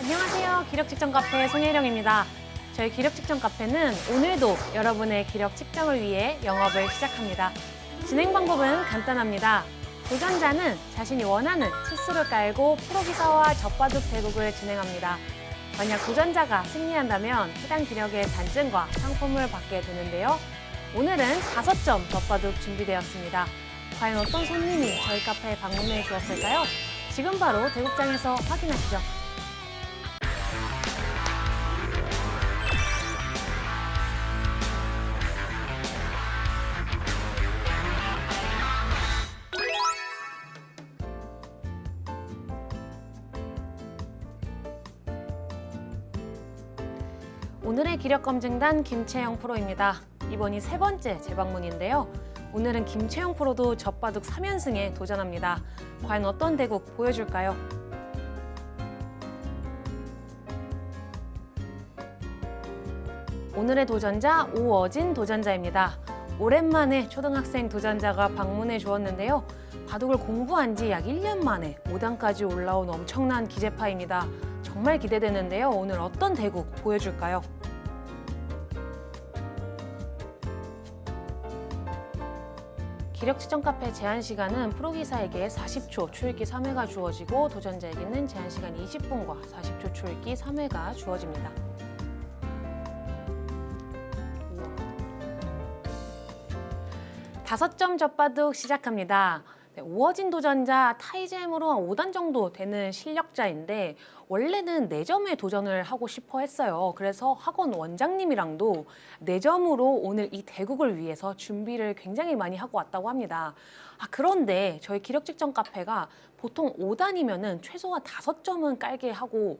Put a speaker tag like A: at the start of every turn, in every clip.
A: 안녕하세요. 기력 측정 카페 송혜령입니다. 저희 기력 측정 카페는 오늘도 여러분의 기력 측정을 위해 영업을 시작합니다. 진행 방법은 간단합니다. 도전자는 자신이 원하는 치수를 깔고 프로기사와 젖바둑 대국을 진행합니다. 만약 도전자가 승리한다면 해당 기력의 단증과 상품을 받게 되는데요. 오늘은 5점 젖바둑 준비되었습니다. 과연 어떤 손님이 저희 카페에 방문해 주었을까요? 지금 바로 대국장에서 확인하시죠. 오늘의 기력검증단 김채영 프로입니다. 이번이 3번째 재방문인데요. 오늘은 김채영 프로도 젖바둑 3연승에 도전합니다. 과연 어떤 대국 보여줄까요? 오늘의 도전자 오어진 도전자입니다. 오랜만에 초등학생 도전자가 방문해 주었는데요. 바둑을 공부한 지 약 1년 만에 5단까지 올라온 엄청난 기재파입니다. 정말 기대되는데요. 오늘 어떤 대국 보여줄까요? 기력 측정 카페 제한 시간은 프로기사에게 40초 초읽기 3회가 주어지고 도전자에게는 제한 시간 20분과 40초 초읽기 3회가 주어집니다. 5점 젖바둑 시작합니다. 오어진 도전자 타이잼으로 한 5단 정도 되는 실력자인데 원래는 4점에 도전을 하고 싶어 했어요. 그래서 학원 원장님이랑도 4점으로 오늘 이 대국을 위해서 준비를 굉장히 많이 하고 왔다고 합니다. 그런데 저희 기력 측정 카페가 보통 5단이면은 최소한 5점은 깔게 하고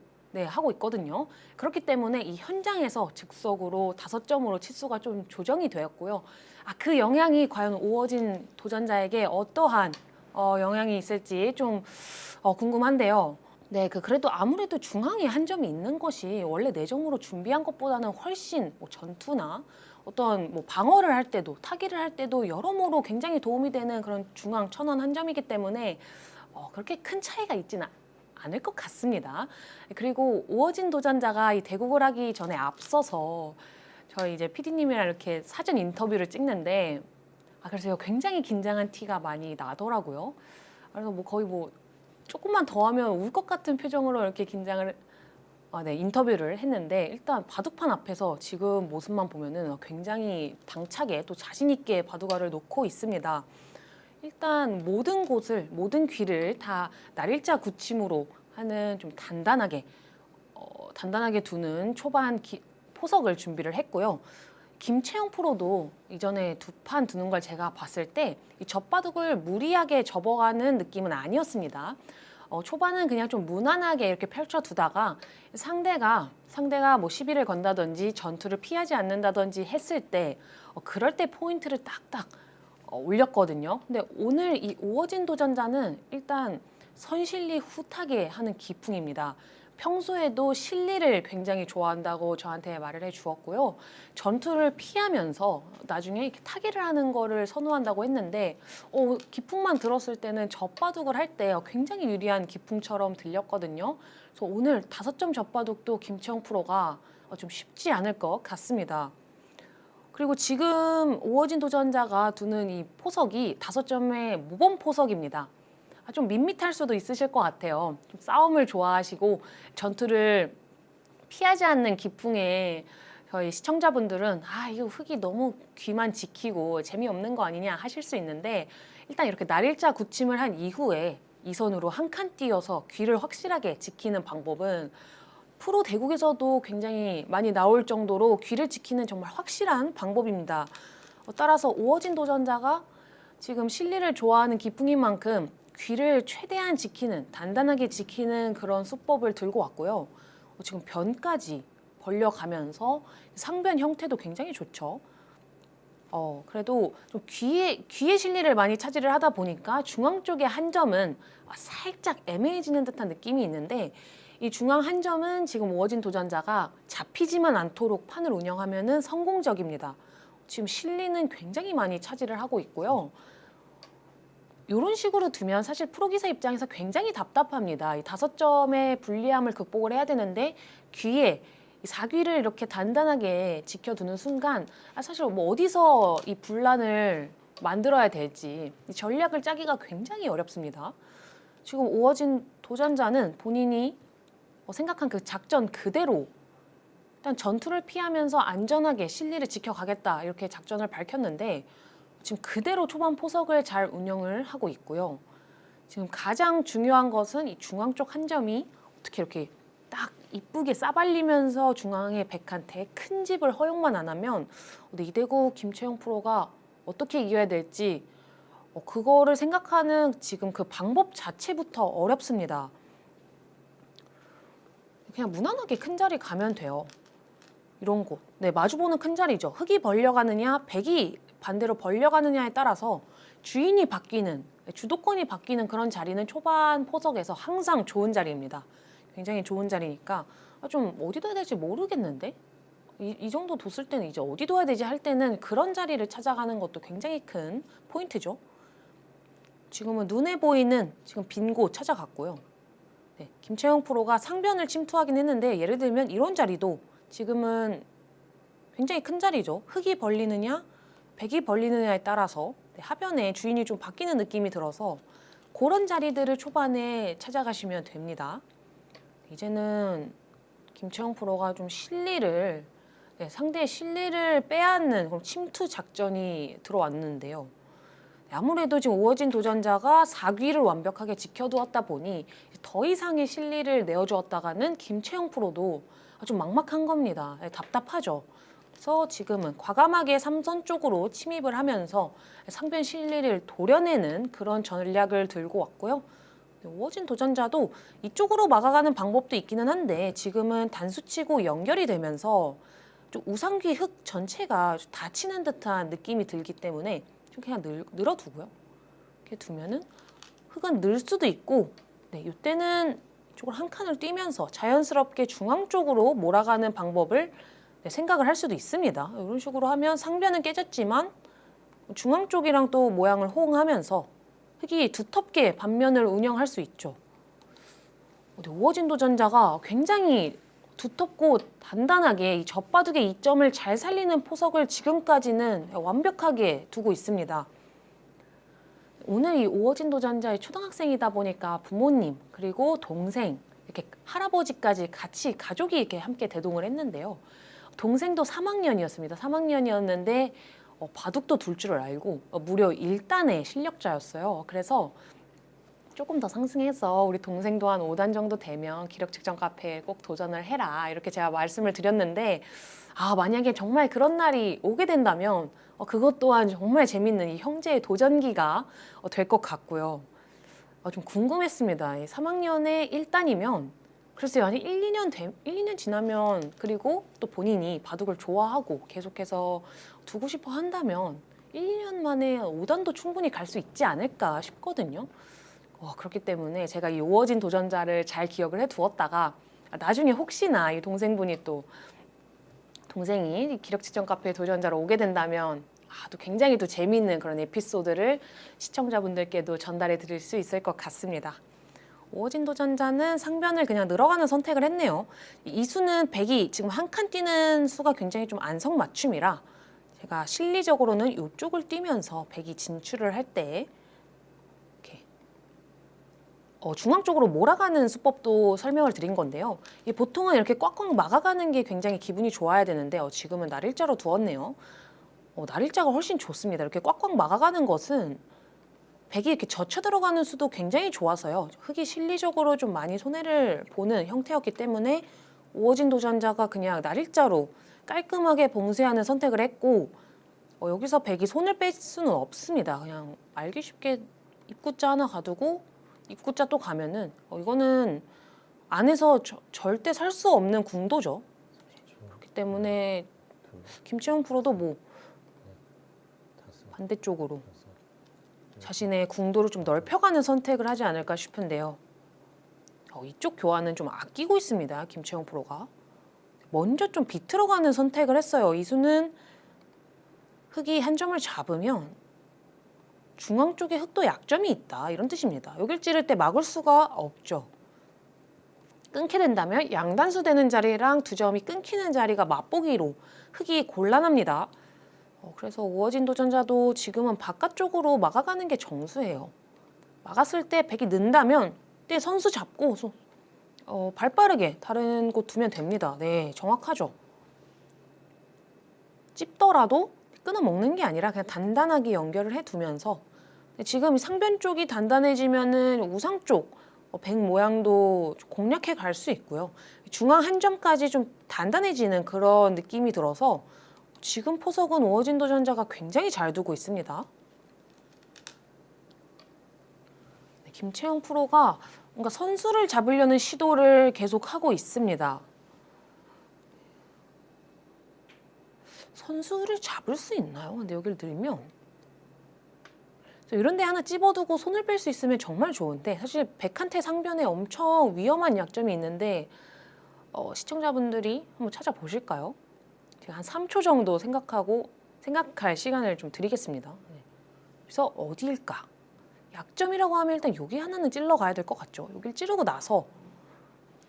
A: 있거든요. 그렇기 때문에 이 현장에서 즉석으로 5점으로 치수가 좀 조정이 되었고요. 그 영향이 과연 오어진 도전자에게 어떠한 영향이 있을지 좀 궁금한데요. 그래도 아무래도 중앙에 한 점이 있는 것이 원래 4점으로 준비한 것보다는 훨씬 전투나 어떤 방어를 할 때도 타기를 할 때도 여러모로 굉장히 도움이 되는 그런 중앙 천원 한 점이기 때문에 그렇게 큰 차이가 있지는 않을 것 같습니다. 그리고 오어진 도전자가 이 대국을 하기 전에 앞서서 저희 이제 PD님이랑 이렇게 사전 인터뷰를 찍는데 그래서 굉장히 긴장한 티가 많이 나더라고요. 그래서 거의 조금만 더 하면 울 것 같은 표정으로 이렇게 긴장을 인터뷰를 했는데 일단 바둑판 앞에서 지금 모습만 보면은 굉장히 당차게 또 자신 있게 바둑알을 놓고 있습니다. 일단 모든 귀를 다 날일자 굳힘으로 하는 좀 단단하게 두는 초반 포석을 준비를 했고요. 김채영 프로도 이전에 2판 두는 걸 제가 봤을 때 이 젖바둑을 무리하게 접어가는 느낌은 아니었습니다. 초반은 그냥 좀 무난하게 이렇게 펼쳐두다가 상대가 시비를 건다든지 전투를 피하지 않는다든지 했을 때 그럴 때 포인트를 딱딱 올렸거든요. 근데 오늘 이 오어진 도전자는 일단 선실리 후타게 하는 기풍입니다. 평소에도 실리를 굉장히 좋아한다고 저한테 말을 해주었고요. 전투를 피하면서 나중에 이렇게 타기를 하는 거를 선호한다고 했는데 기풍만 들었을 때는 젖바둑을 할 때 굉장히 유리한 기풍처럼 들렸거든요. 그래서 오늘 5점 젖바둑도 김채영 프로가 좀 쉽지 않을 것 같습니다. 그리고 지금 오어진 도전자가 두는 이 포석이 5점의 모범 포석입니다. 좀 밋밋할 수도 있으실 것 같아요. 좀 싸움을 좋아하시고 전투를 피하지 않는 기풍에 저희 시청자분들은 이거 흙이 너무 귀만 지키고 재미없는 거 아니냐 하실 수 있는데 일단 이렇게 날일자 굳힘을 한 이후에 이 선으로 한 칸 띄어서 귀를 확실하게 지키는 방법은 프로 대국에서도 굉장히 많이 나올 정도로 귀를 지키는 정말 확실한 방법입니다. 따라서 오어진 도전자가 지금 실리를 좋아하는 기풍인 만큼 귀를 최대한 단단하게 지키는 그런 수법을 들고 왔고요. 지금 변까지 벌려가면서 상변 형태도 굉장히 좋죠. 그래도 좀 귀의 실리를 많이 차지를 하다 보니까 중앙 쪽의 한 점은 살짝 애매해지는 듯한 느낌이 있는데 이 중앙 한 점은 지금 오어진 도전자가 잡히지만 않도록 판을 운영하면은 성공적입니다. 지금 실리는 굉장히 많이 차지를 하고 있고요. 이런 식으로 두면 사실 프로기사 입장에서 굉장히 답답합니다. 이 5점의 불리함을 극복을 해야 되는데 귀에 이 사귀를 이렇게 단단하게 지켜두는 순간 사실 뭐 어디서 이 분란을 만들어야 될지 이 전략을 짜기가 굉장히 어렵습니다. 지금 오어진 도전자는 본인이 생각한 그 작전 그대로 일단 전투를 피하면서 안전하게 실리를 지켜가겠다 이렇게 작전을 밝혔는데 지금 그대로 초반 포석을 잘 운영을 하고 있고요. 지금 가장 중요한 것은 이 중앙 쪽 한 점이 어떻게 이렇게 딱 이쁘게 싸발리면서 중앙에 백한테 큰 집을 허용만 안 하면 이대구 김채영 프로가 어떻게 이겨야 될지 그거를 생각하는 지금 그 방법 자체부터 어렵습니다. 그냥 무난하게 큰 자리 가면 돼요. 이런 곳. 네, 마주보는 큰 자리죠. 흙이 벌려가느냐, 백이 반대로 벌려가느냐에 따라서 주인이 바뀌는, 주도권이 바뀌는 그런 자리는 초반 포석에서 항상 좋은 자리입니다. 굉장히 좋은 자리니까 좀 어디 둬야 될지 모르겠는데? 이 정도 뒀을 때는 이제 어디 둬야 되지 할 때는 그런 자리를 찾아가는 것도 굉장히 큰 포인트죠. 지금은 눈에 보이는 지금 빈 곳 찾아갔고요. 네, 김채영 프로가 상변을 침투하긴 했는데 예를 들면 이런 자리도 지금은 굉장히 큰 자리죠. 흙이 벌리느냐, 백이 벌리느냐에 따라서 하변에 주인이 좀 바뀌는 느낌이 들어서 그런 자리들을 초반에 찾아가시면 됩니다. 이제는 김채영 프로가 좀 실리를 상대의 실리를 빼앗는 그런 침투 작전이 들어왔는데요. 아무래도 지금 오어진 도전자가 4귀를 완벽하게 지켜두었다 보니 더 이상의 실리를 내어주었다가는 김채영 프로도 좀 막막한 겁니다. 답답하죠. 그래서 지금은 과감하게 3선 쪽으로 침입을 하면서 상변 실리를 도려내는 그런 전략을 들고 왔고요. 오어진 도전자도 이쪽으로 막아가는 방법도 있기는 한데 지금은 단수치고 연결이 되면서 좀 우상귀 흙 전체가 다치는 듯한 느낌이 들기 때문에 좀 그냥 늘어두고요. 이렇게 두면은 흙은 늘 수도 있고, 네, 이때는 이쪽을 한 칸을 뛰면서 자연스럽게 중앙 쪽으로 몰아가는 방법을 생각을 할 수도 있습니다. 이런 식으로 하면 상변은 깨졌지만 중앙 쪽이랑 또 모양을 호응하면서 흙이 두텁게 반면을 운영할 수 있죠. 오어진 도전자가 굉장히 두텁고 단단하게 이 젖바둑의 이점을 잘 살리는 포석을 지금까지는 완벽하게 두고 있습니다. 오늘 이 오어진 도전자의 초등학생이다 보니까 부모님 그리고 동생 이렇게 할아버지까지 같이 가족이 이렇게 함께 대동을 했는데요. 동생도 3학년이었습니다. 3학년이었는데 바둑도 둘 줄 알고 무려 1단의 실력자였어요. 그래서 조금 더 상승해서 우리 동생도 한 5단 정도 되면 기력 측정 카페에 꼭 도전을 해라 이렇게 제가 말씀을 드렸는데 만약에 정말 그런 날이 오게 된다면 그것 또한 정말 재밌는 이 형제의 도전기가 될 것 같고요. 좀 궁금했습니다. 3학년에 1단이면 글쎄요, 아니 1, 2년 지나면 그리고 또 본인이 바둑을 좋아하고 계속해서 두고 싶어 한다면 1, 2년 만에 5단도 충분히 갈 수 있지 않을까 싶거든요. 그렇기 때문에 제가 이 오어진 도전자를 잘 기억을 해두었다가 나중에 혹시나 이 동생분이 또 동생이 기력 측정 카페 도전자로 오게 된다면 또 굉장히 또 재미있는 그런 에피소드를 시청자분들께도 전달해 드릴 수 있을 것 같습니다. 오어진 도전자는 상변을 그냥 늘어가는 선택을 했네요. 이 수는 백이 지금 한 칸 뛰는 수가 굉장히 좀 안성맞춤이라 제가 실리적으로는 이쪽을 뛰면서 백이 진출을 할 때 중앙 쪽으로 몰아가는 수법도 설명을 드린 건데요. 보통은 이렇게 꽉꽉 막아가는 게 굉장히 기분이 좋아야 되는데 지금은 날일자로 두었네요. 날일자가 훨씬 좋습니다. 이렇게 꽉꽉 막아가는 것은 백이 이렇게 젖혀 들어가는 수도 굉장히 좋아서요. 흙이 실리적으로 좀 많이 손해를 보는 형태였기 때문에 오어진 도전자가 그냥 날일자로 깔끔하게 봉쇄하는 선택을 했고 여기서 백이 손을 뺄 수는 없습니다. 그냥 알기 쉽게 입구자 하나 가두고 입구자 또 가면은 이거는 안에서 절대 살 수 없는 궁도죠. 그렇기 때문에 김채영 프로도 뭐 반대쪽으로 자신의 궁도를 좀 넓혀가는 선택을 하지 않을까 싶은데요. 이쪽 교환은 좀 아끼고 있습니다. 김채영 프로가. 먼저 좀 비틀어가는 선택을 했어요. 이 수는 흙이 한 점을 잡으면 중앙 쪽에 흑도 약점이 있다 이런 뜻입니다. 여길 찌를 때 막을 수가 없죠. 끊게 된다면 양단수 되는 자리랑 두 점이 끊기는 자리가 맛보기로 흑이 곤란합니다. 그래서 우어진 도전자도 지금은 바깥쪽으로 막아가는 게 정수예요. 막았을 때 백이 는다면 때 선수 잡고 발 빠르게 다른 곳 두면 됩니다. 네, 정확하죠. 찝더라도 끊어 먹는 게 아니라 그냥 단단하게 연결을 해두면서 지금 상변 쪽이 단단해지면은 우상 쪽 백 모양도 공략해 갈 수 있고요. 중앙 한 점까지 좀 단단해지는 그런 느낌이 들어서 지금 포석은 우어진 도전자가 굉장히 잘 두고 있습니다. 네, 김채영 프로가 뭔가 선수를 잡으려는 시도를 계속하고 있습니다. 선수를 잡을 수 있나요? 근데 여기를 들면 이런 데 하나 찝어두고 손을 뺄 수 있으면 정말 좋은데 사실 백한테 상변에 엄청 위험한 약점이 있는데 시청자분들이 한번 찾아보실까요? 제가 한 3초 정도 생각할 시간을 좀 드리겠습니다. 네. 그래서 어디일까? 약점이라고 하면 일단 여기 하나는 찔러 가야 될 것 같죠. 여기를 찌르고 나서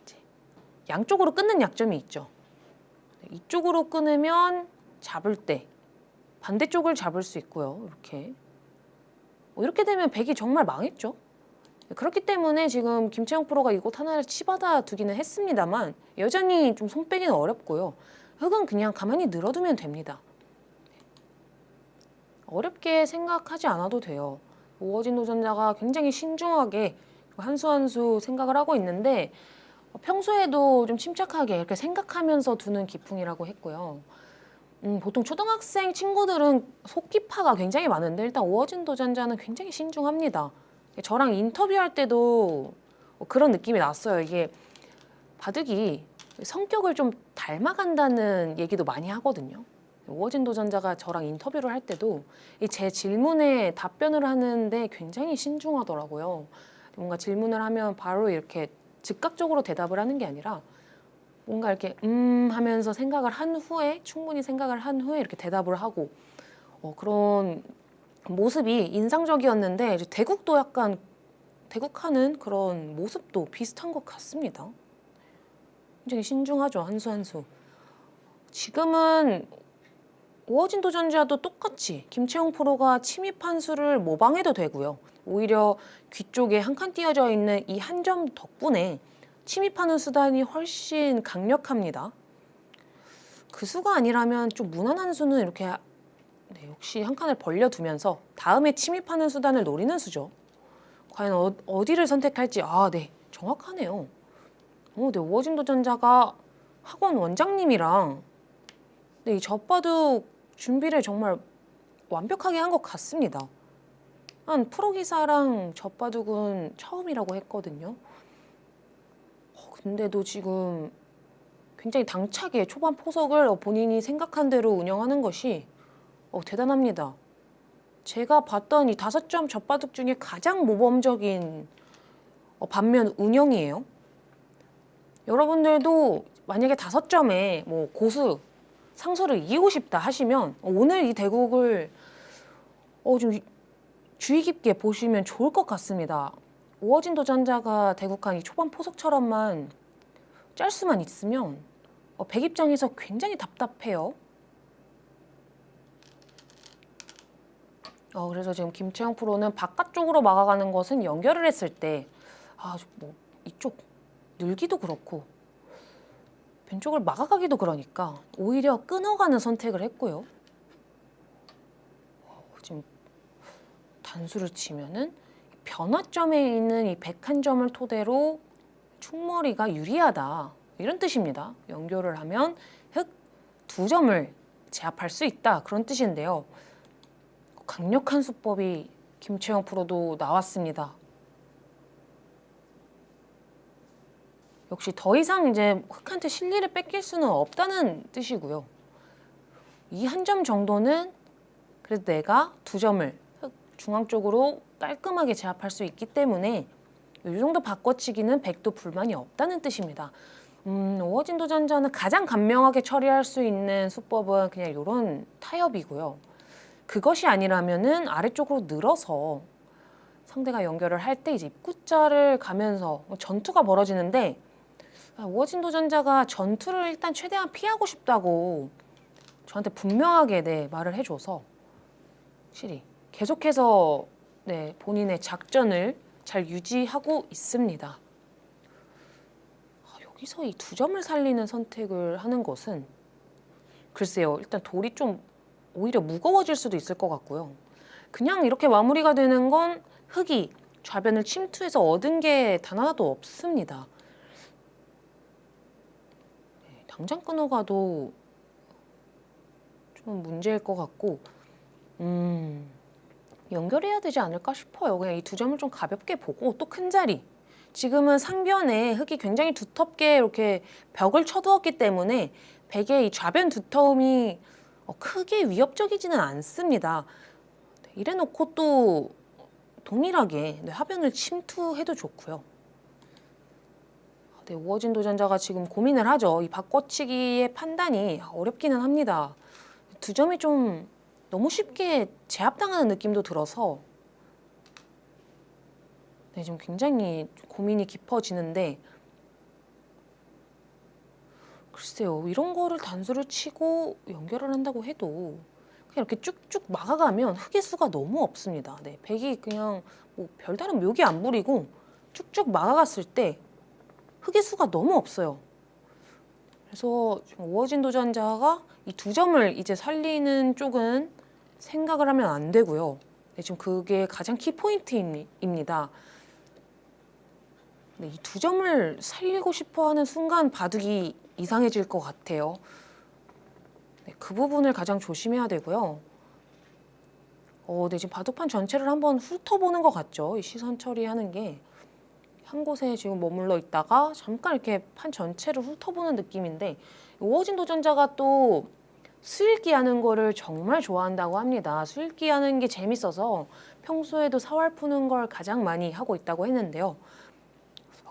A: 이제 양쪽으로 끊는 약점이 있죠. 네, 이쪽으로 끊으면 잡을 때 반대쪽을 잡을 수 있고요. 이렇게 되면 백이 정말 망했죠. 그렇기 때문에 지금 김채영 프로가 이곳 하나를 치받아 두기는 했습니다만 여전히 좀 손 빼기는 어렵고요. 흑은 그냥 가만히 늘어두면 됩니다. 어렵게 생각하지 않아도 돼요. 우어진 도전자가 굉장히 신중하게 한 수 한 수 생각을 하고 있는데 평소에도 좀 침착하게 이렇게 생각하면서 두는 기풍이라고 했고요. 보통 초등학생 친구들은 속기파가 굉장히 많은데 일단 우어진 도전자는 굉장히 신중합니다. 저랑 인터뷰할 때도 그런 느낌이 났어요. 이게 바둑이 성격을 좀 닮아간다는 얘기도 많이 하거든요. 우어진 도전자가 저랑 인터뷰를 할 때도 제 질문에 답변을 하는데 굉장히 신중하더라고요. 뭔가 질문을 하면 바로 이렇게 즉각적으로 대답을 하는 게 아니라 뭔가 이렇게 하면서 충분히 생각을 한 후에 이렇게 대답을 하고 그런 모습이 인상적이었는데 이제 대국도 약간 대국하는 그런 모습도 비슷한 것 같습니다. 굉장히 신중하죠, 한 수 한 수. 지금은 우어진 도전자도 똑같이 김채영 프로가 침입 한 수를 모방해도 되고요. 오히려 귀 쪽에 한 칸 띄어져 있는 이 한 점 덕분에 침입하는 수단이 훨씬 강력합니다. 그 수가 아니라면 좀 무난한 수는 이렇게 역시 한 칸을 벌려두면서 다음에 침입하는 수단을 노리는 수죠. 과연 어디를 선택할지 네, 정확하네요. 네, 우어진 도전자가 학원 원장님이랑 이 젖바둑 준비를 정말 완벽하게 한 것 같습니다. 한 프로기사랑 젖바둑은 처음이라고 했거든요. 근데도 지금 굉장히 당차게 초반 포석을 본인이 생각한 대로 운영하는 것이 대단합니다. 제가 봤던 이 5점 젖바둑 중에 가장 모범적인 반면 운영이에요. 여러분들도 만약에 5점에 뭐 고수, 상수를 이기고 싶다 하시면 오늘 이 대국을 좀 주의 깊게 보시면 좋을 것 같습니다. 우어진 도전자가 대국한 이 초반 포석처럼만 짤 수만 있으면 백 입장에서 굉장히 답답해요. 그래서 지금 김채영 프로는 바깥쪽으로 막아가는 것은 연결을 했을 때 이쪽 늘기도 그렇고 왼쪽을 막아가기도 그러니까 오히려 끊어가는 선택을 했고요. 지금 단수를 치면은 변화점에 있는 이 101점을 토대로 충머리가 유리하다 이런 뜻입니다. 연결을 하면 흑 2점을 제압할 수 있다 그런 뜻인데요. 강력한 수법이 김채영 프로도 나왔습니다. 역시 더 이상 이제 흑한테 실리를 뺏길 수는 없다는 뜻이고요. 이 한 점 정도는 그래도 내가 2점을 흑 중앙 쪽으로 깔끔하게 제압할 수 있기 때문에 이 정도 바꿔치기는 백도 불만이 없다는 뜻입니다. 우어진 도전자는 가장 간명하게 처리할 수 있는 수법은 그냥 이런 타협이고요. 그것이 아니라면은 아래쪽으로 늘어서 상대가 연결을 할 때 이제 입구자를 가면서 전투가 벌어지는데, 우호진 도전자가 전투를 일단 최대한 피하고 싶다고 저한테 분명하게 말을 해줘서 확실히 계속해서 본인의 작전을 잘 유지하고 있습니다. 여기서 이 2점을 살리는 선택을 하는 것은 글쎄요, 일단 돌이 좀 오히려 무거워질 수도 있을 것 같고요. 그냥 이렇게 마무리가 되는 건 흑이 좌변을 침투해서 얻은 게 단 하나도 없습니다. 당장 끊어가도 좀 문제일 것 같고, 연결해야 되지 않을까 싶어요. 그냥 이 2점을 좀 가볍게 보고, 또 큰 자리. 지금은 상변에 흑이 굉장히 두텁게 이렇게 벽을 쳐두었기 때문에 백의 이 좌변 두터움이 크게 위협적이지는 않습니다. 이래놓고 또 동일하게 하변을 침투해도 좋고요. 우호진 도전자가 지금 고민을 하죠. 이 바꿔치기의 판단이 어렵기는 합니다. 2점이 좀 너무 쉽게 제압당하는 느낌도 들어서 지금 굉장히 고민이 깊어지는데, 글쎄요, 이런 거를 단수를 치고 연결을 한다고 해도 그냥 이렇게 쭉쭉 막아가면 흑의 수가 너무 없습니다. 백이 그냥 뭐 별다른 묘기 안 부리고 쭉쭉 막아갔을 때 흑의 수가 너무 없어요. 그래서 지금 우호진 도전자가 이 2점을 이제 살리는 쪽은 생각을 하면 안 되고요. 지금 그게 가장 키포인트입니다. 이 2점을 살리고 싶어하는 순간 바둑이 이상해질 것 같아요. 그 부분을 가장 조심해야 되고요. 지금 바둑판 전체를 한번 훑어보는 것 같죠. 이 시선 처리하는 게 한 곳에 지금 머물러 있다가 잠깐 이렇게 판 전체를 훑어보는 느낌인데, 우호진 도전자가 또 수읽기 하는 거를 정말 좋아한다고 합니다. 수읽기 하는 게 재밌어서 평소에도 사활 푸는 걸 가장 많이 하고 있다고 했는데요.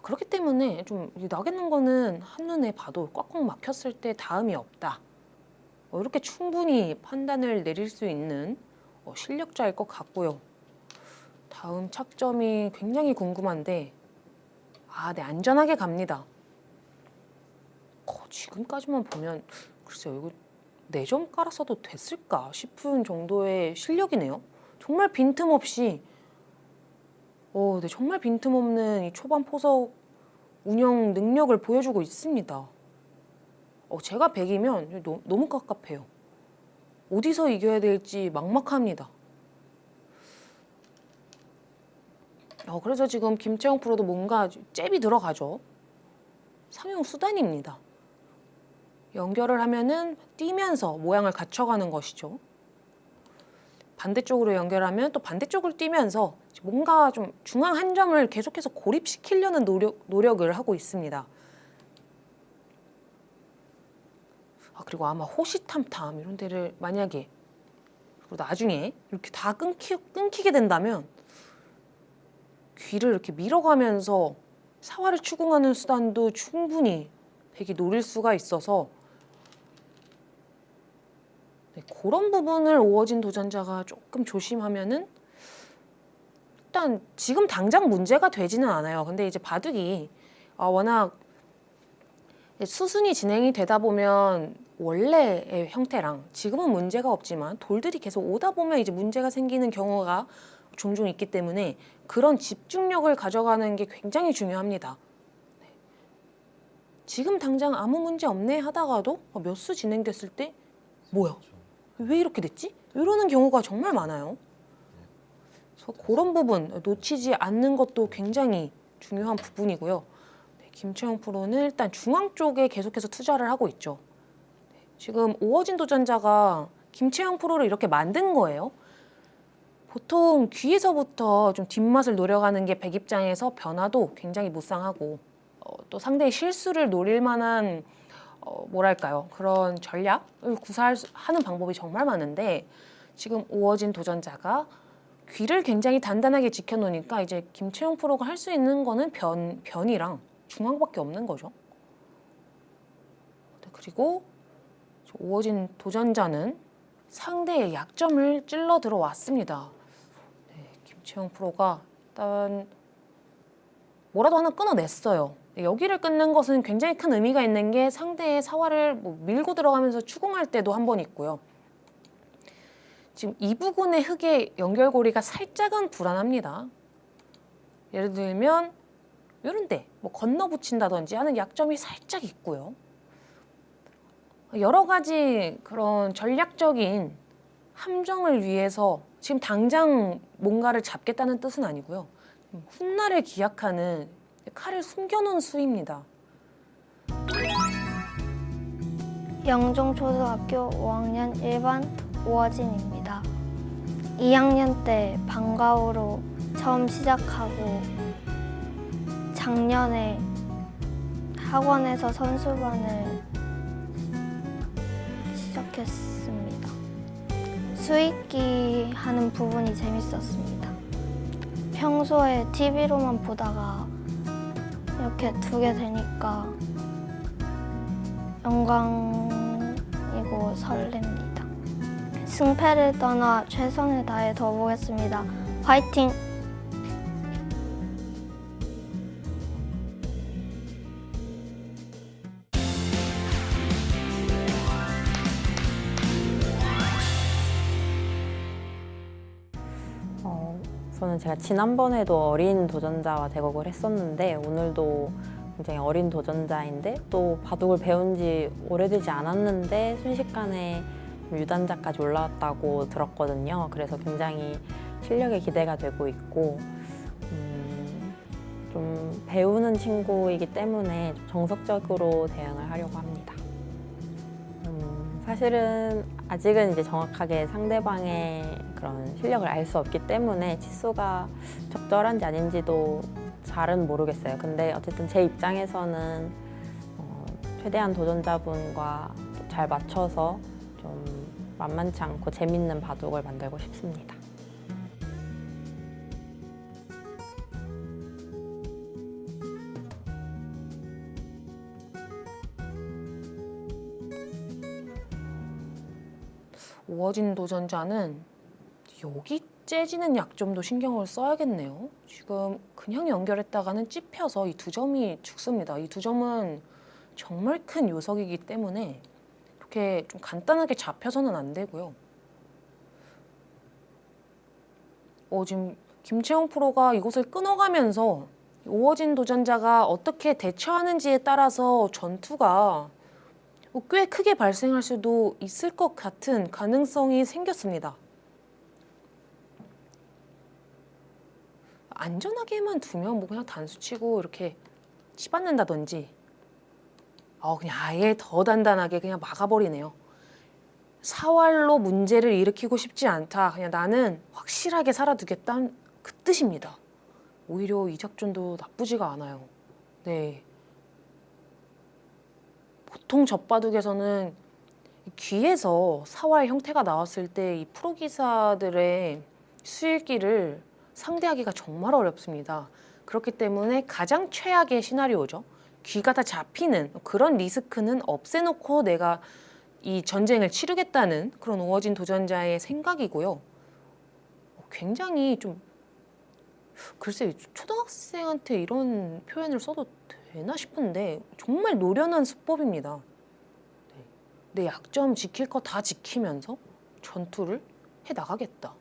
A: 그렇기 때문에 좀 나겠는 거는 한눈에 봐도 꽉꽉 막혔을 때 다음이 없다. 이렇게 충분히 판단을 내릴 수 있는 실력자일 것 같고요. 다음 착점이 굉장히 궁금한데, 안전하게 갑니다. 지금까지만 보면 글쎄요, 이거 4점 깔았어도 됐을까 싶은 정도의 실력이네요. 정말 빈틈없이 정말 빈틈없는 이 초반 포석 운영 능력을 보여주고 있습니다. 제가 100이면 너무 깝깝해요. 어디서 이겨야 될지 막막합니다. 그래서 지금 김채영 프로도 뭔가 잽이 들어가죠. 상용 수단입니다. 연결을 하면은 뛰면서 모양을 갖춰가는 것이죠. 반대쪽으로 연결하면 또 반대쪽을 뛰면서 뭔가 좀 중앙 한 점을 계속해서 고립시키려는 노력을 하고 있습니다. 그리고 아마 호시탐탐 이런 데를 만약에 그리고 나중에 이렇게 다 끊기게 된다면 귀를 이렇게 밀어가면서 사활을 추궁하는 수단도 충분히 백이 노릴 수가 있어서 그런 부분을 우호진 도전자가 조금 조심하면은 일단 지금 당장 문제가 되지는 않아요. 근데 이제 바둑이 워낙 수순이 진행이 되다 보면 원래의 형태랑 지금은 문제가 없지만 돌들이 계속 오다 보면 이제 문제가 생기는 경우가 종종 있기 때문에 그런 집중력을 가져가는 게 굉장히 중요합니다. 지금 당장 아무 문제 없네 하다가도 몇 수 진행됐을 때 뭐야? 왜 이렇게 됐지? 이러는 경우가 정말 많아요. 그래서 그런 부분 놓치지 않는 것도 굉장히 중요한 부분이고요. 김채영 프로는 일단 중앙 쪽에 계속해서 투자를 하고 있죠. 지금 우호진 도전자가 김채영 프로를 이렇게 만든 거예요. 보통 귀에서부터 좀 뒷맛을 노려가는 게 백 입장에서 변화도 굉장히 무쌍하고 또 상대의 실수를 노릴 만한 뭐랄까요, 그런 전략을 구사하는 방법이 정말 많은데, 지금 우호진 도전자가 귀를 굉장히 단단하게 지켜놓으니까 이제 김채영 프로가 할 수 있는 거는 변이랑 중앙밖에 없는 거죠. 그리고 우호진 도전자는 상대의 약점을 찔러 들어왔습니다. 네, 김채영 프로가 일단 뭐라도 하나 끊어냈어요. 여기를 끊는 것은 굉장히 큰 의미가 있는 게 상대의 사활을 밀고 들어가면서 추궁할 때도 한 번 있고요. 지금 이 부분의 흙의 연결고리가 살짝은 불안합니다. 예를 들면 이런 데 건너 붙인다든지 하는 약점이 살짝 있고요. 여러 가지 그런 전략적인 함정을 위해서 지금 당장 뭔가를 잡겠다는 뜻은 아니고요. 훗날을 기약하는 칼을 숨겨놓은 수입니다.
B: 영종초등학교 5학년 1반 오어진입니다. 2학년 때 방과후로 처음 시작하고 작년에 학원에서 선수반을 시작했습니다. 수익기 하는 부분이 재밌었습니다. 평소에 TV로만 보다가 이렇게 두게 되니까 영광이고 설렙니다. 승패를 떠나 최선을 다해 더 보겠습니다. 화이팅!
C: 저는 제가 지난번에도 어린 도전자와 대국을 했었는데 오늘도 굉장히 어린 도전자인데 또 바둑을 배운 지 오래되지 않았는데 순식간에 유단자까지 올라왔다고 들었거든요. 그래서 굉장히 실력에 기대가 되고 있고 좀 배우는 친구이기 때문에 정석적으로 대응을 하려고 합니다. 사실은 아직은 이제 정확하게 상대방의 그런 실력을 알 수 없기 때문에 치수가 적절한지 아닌지도 잘은 모르겠어요. 근데 어쨌든 제 입장에서는 최대한 도전자분과 잘 맞춰서 좀 만만치 않고 재밌는 바둑을 만들고 싶습니다.
A: 오어진 도전자는 여기 째지는 약점도 신경을 써야겠네요. 지금 그냥 연결했다가는 찝혀서 이 두 점이 죽습니다. 이 두 점은 정말 큰 요석이기 때문에 이렇게 좀 간단하게 잡혀서는 안 되고요. 지금 김채영 프로가 이곳을 끊어가면서 오어진 도전자가 어떻게 대처하는지에 따라서 전투가 꽤 크게 발생할 수도 있을 것 같은 가능성이 생겼습니다. 안전하게만 두면 그냥 단수치고 이렇게 치받는다든지 그냥 아예 더 단단하게 그냥 막아버리네요. 사활로 문제를 일으키고 싶지 않다. 그냥 나는 확실하게 살아두겠다는 그 뜻입니다. 오히려 이 작전도 나쁘지가 않아요. 네. 보통 젖바둑에서는 귀에서 사활 형태가 나왔을 때 이 프로기사들의 수일기를 상대하기가 정말 어렵습니다. 그렇기 때문에 가장 최악의 시나리오죠. 귀가 다 잡히는 그런 리스크는 없애놓고 내가 이 전쟁을 치르겠다는 그런 오어진 도전자의 생각이고요. 굉장히 좀 글쎄 초등학생한테 이런 표현을 써도 되나 싶은데 정말 노련한 수법입니다. 내 약점 지킬 거 다 지키면서 전투를 해나가겠다.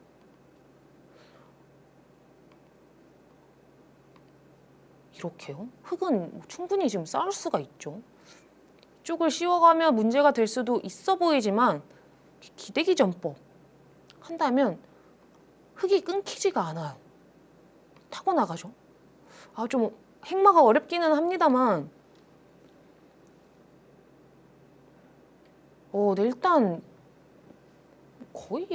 A: 이렇게요? 흙은 충분히 지금 쌓을 수가 있죠. 쪽을 씌워가면 문제가 될 수도 있어 보이지만 기대기 전법 한다면 흙이 끊기지가 않아요. 타고나가죠. 좀 행마가 어렵기는 합니다만 네, 일단 거의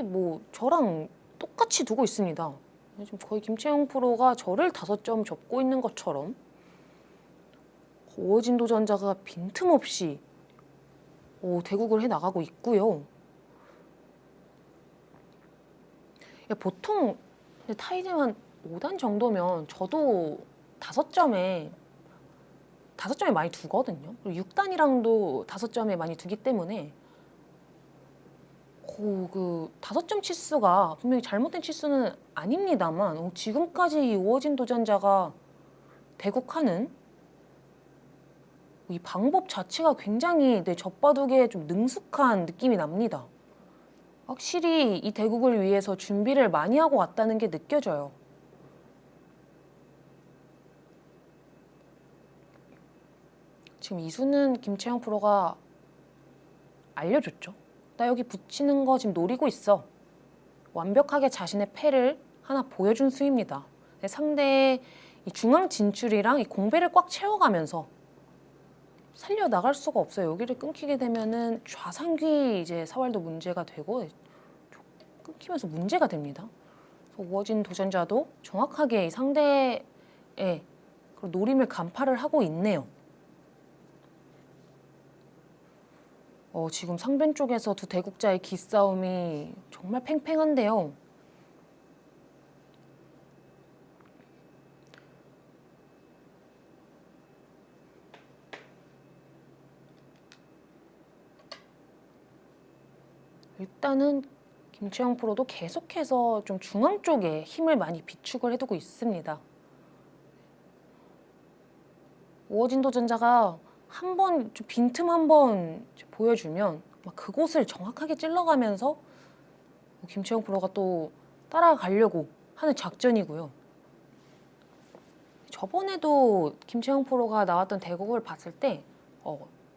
A: 저랑 똑같이 두고 있습니다. 지금 거의 김채영 프로가 저를 5점 접고 있는 것처럼 오어진 도전자가 빈틈없이 대국을 해나가고 있고요. 보통 타이밍 한 5단 정도면 저도 5점에 많이 두거든요. 그리고 6단이랑도 5점에 많이 두기 때문에 그 5점 치수가 분명히 잘못된 치수는 아닙니다만 지금까지 이 우호진 도전자가 대국하는 이 방법 자체가 굉장히 내 젖바둑에 좀 능숙한 느낌이 납니다. 확실히 이 대국을 위해서 준비를 많이 하고 왔다는 게 느껴져요. 지금 이수는 김채영 프로가 알려줬죠. 나 여기 붙이는 거 지금 노리고 있어. 완벽하게 자신의 패를 하나 보여준 수입니다. 상대의 이 중앙 진출이랑 이 공배를 꽉 채워가면서 살려 나갈 수가 없어요. 여기를 끊기게 되면은 좌상귀 이제 사활도 문제가 되고 끊기면서 문제가 됩니다. 그래서 우호진 도전자도 정확하게 이 상대의 그런 노림을 간파를 하고 있네요. 지금 상변 쪽에서 두 대국자의 기싸움이 정말 팽팽한데요. 일단은 김채영 프로도 계속해서 좀 중앙 쪽에 힘을 많이 비축을 해두고 있습니다. 우호진 도전자가 한번 빈틈 한번 보여주면 막 그곳을 정확하게 찔러가면서 김채영 프로가 또 따라가려고 하는 작전이고요. 저번에도 김채영 프로가 나왔던 대국을 봤을 때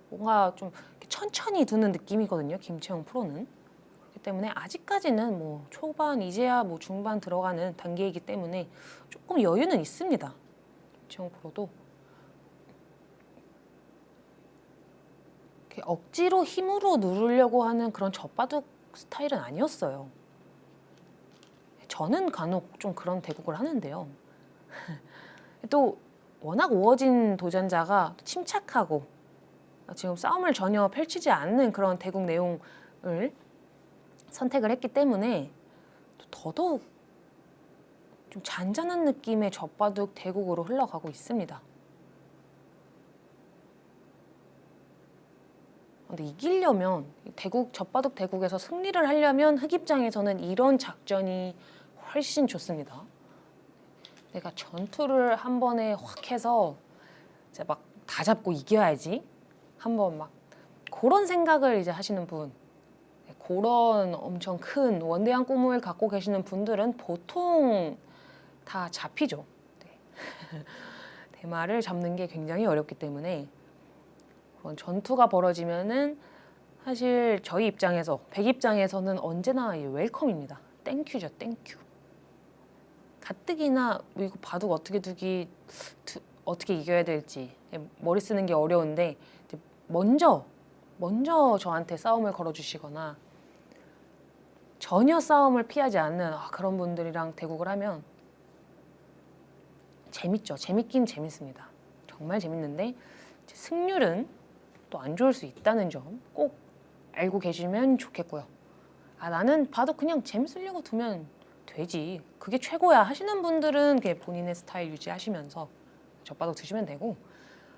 A: 뭔가 좀 천천히 두는 느낌이거든요. 김채영 프로는. 그렇기 때문에 아직까지는 뭐 초반 이제야 뭐 중반 들어가는 단계이기 때문에 조금 여유는 있습니다. 김채영 프로도. 억지로 힘으로 누르려고 하는 그런 젖바둑 스타일은 아니었어요. 저는 간혹 좀 그런 대국을 하는데요. 또 워낙 우호진 도전자가 침착하고 지금 싸움을 전혀 펼치지 않는 그런 대국 내용을 선택을 했기 때문에 더더욱 좀 잔잔한 느낌의 젖바둑 대국으로 흘러가고 있습니다. 근데 이기려면 대국 젖바둑 대국에서 승리를 하려면 흑 입장에서는 이런 작전이 훨씬 좋습니다. 내가 전투를 한 번에 확 해서 이제 막 다 잡고 이겨야지. 한번 막 그런 생각을 이제 하시는 분, 그런 엄청 큰 원대한 꿈을 갖고 계시는 분들은 보통 다 잡히죠. 네. 대마를 잡는 게 굉장히 어렵기 때문에. 그런 전투가 벌어지면은 사실 저희 입장에서 백 입장에서는 언제나 웰컴입니다. 땡큐죠, 땡큐. 가뜩이나 이거 바둑 어떻게 두기 어떻게 이겨야 될지 머리 쓰는 게 어려운데 먼저 저한테 싸움을 걸어주시거나 전혀 싸움을 피하지 않는 그런 분들이랑 대국을 하면 재밌죠. 재밌긴 재밌습니다. 정말 재밌는데 승률은 또 안 좋을 수 있다는 점 꼭 알고 계시면 좋겠고요. 나는 봐도 그냥 재밌으려고 두면 되지. 그게 최고야 하시는 분들은 그냥 본인의 스타일 유지하시면서 젖바둑 드시면 되고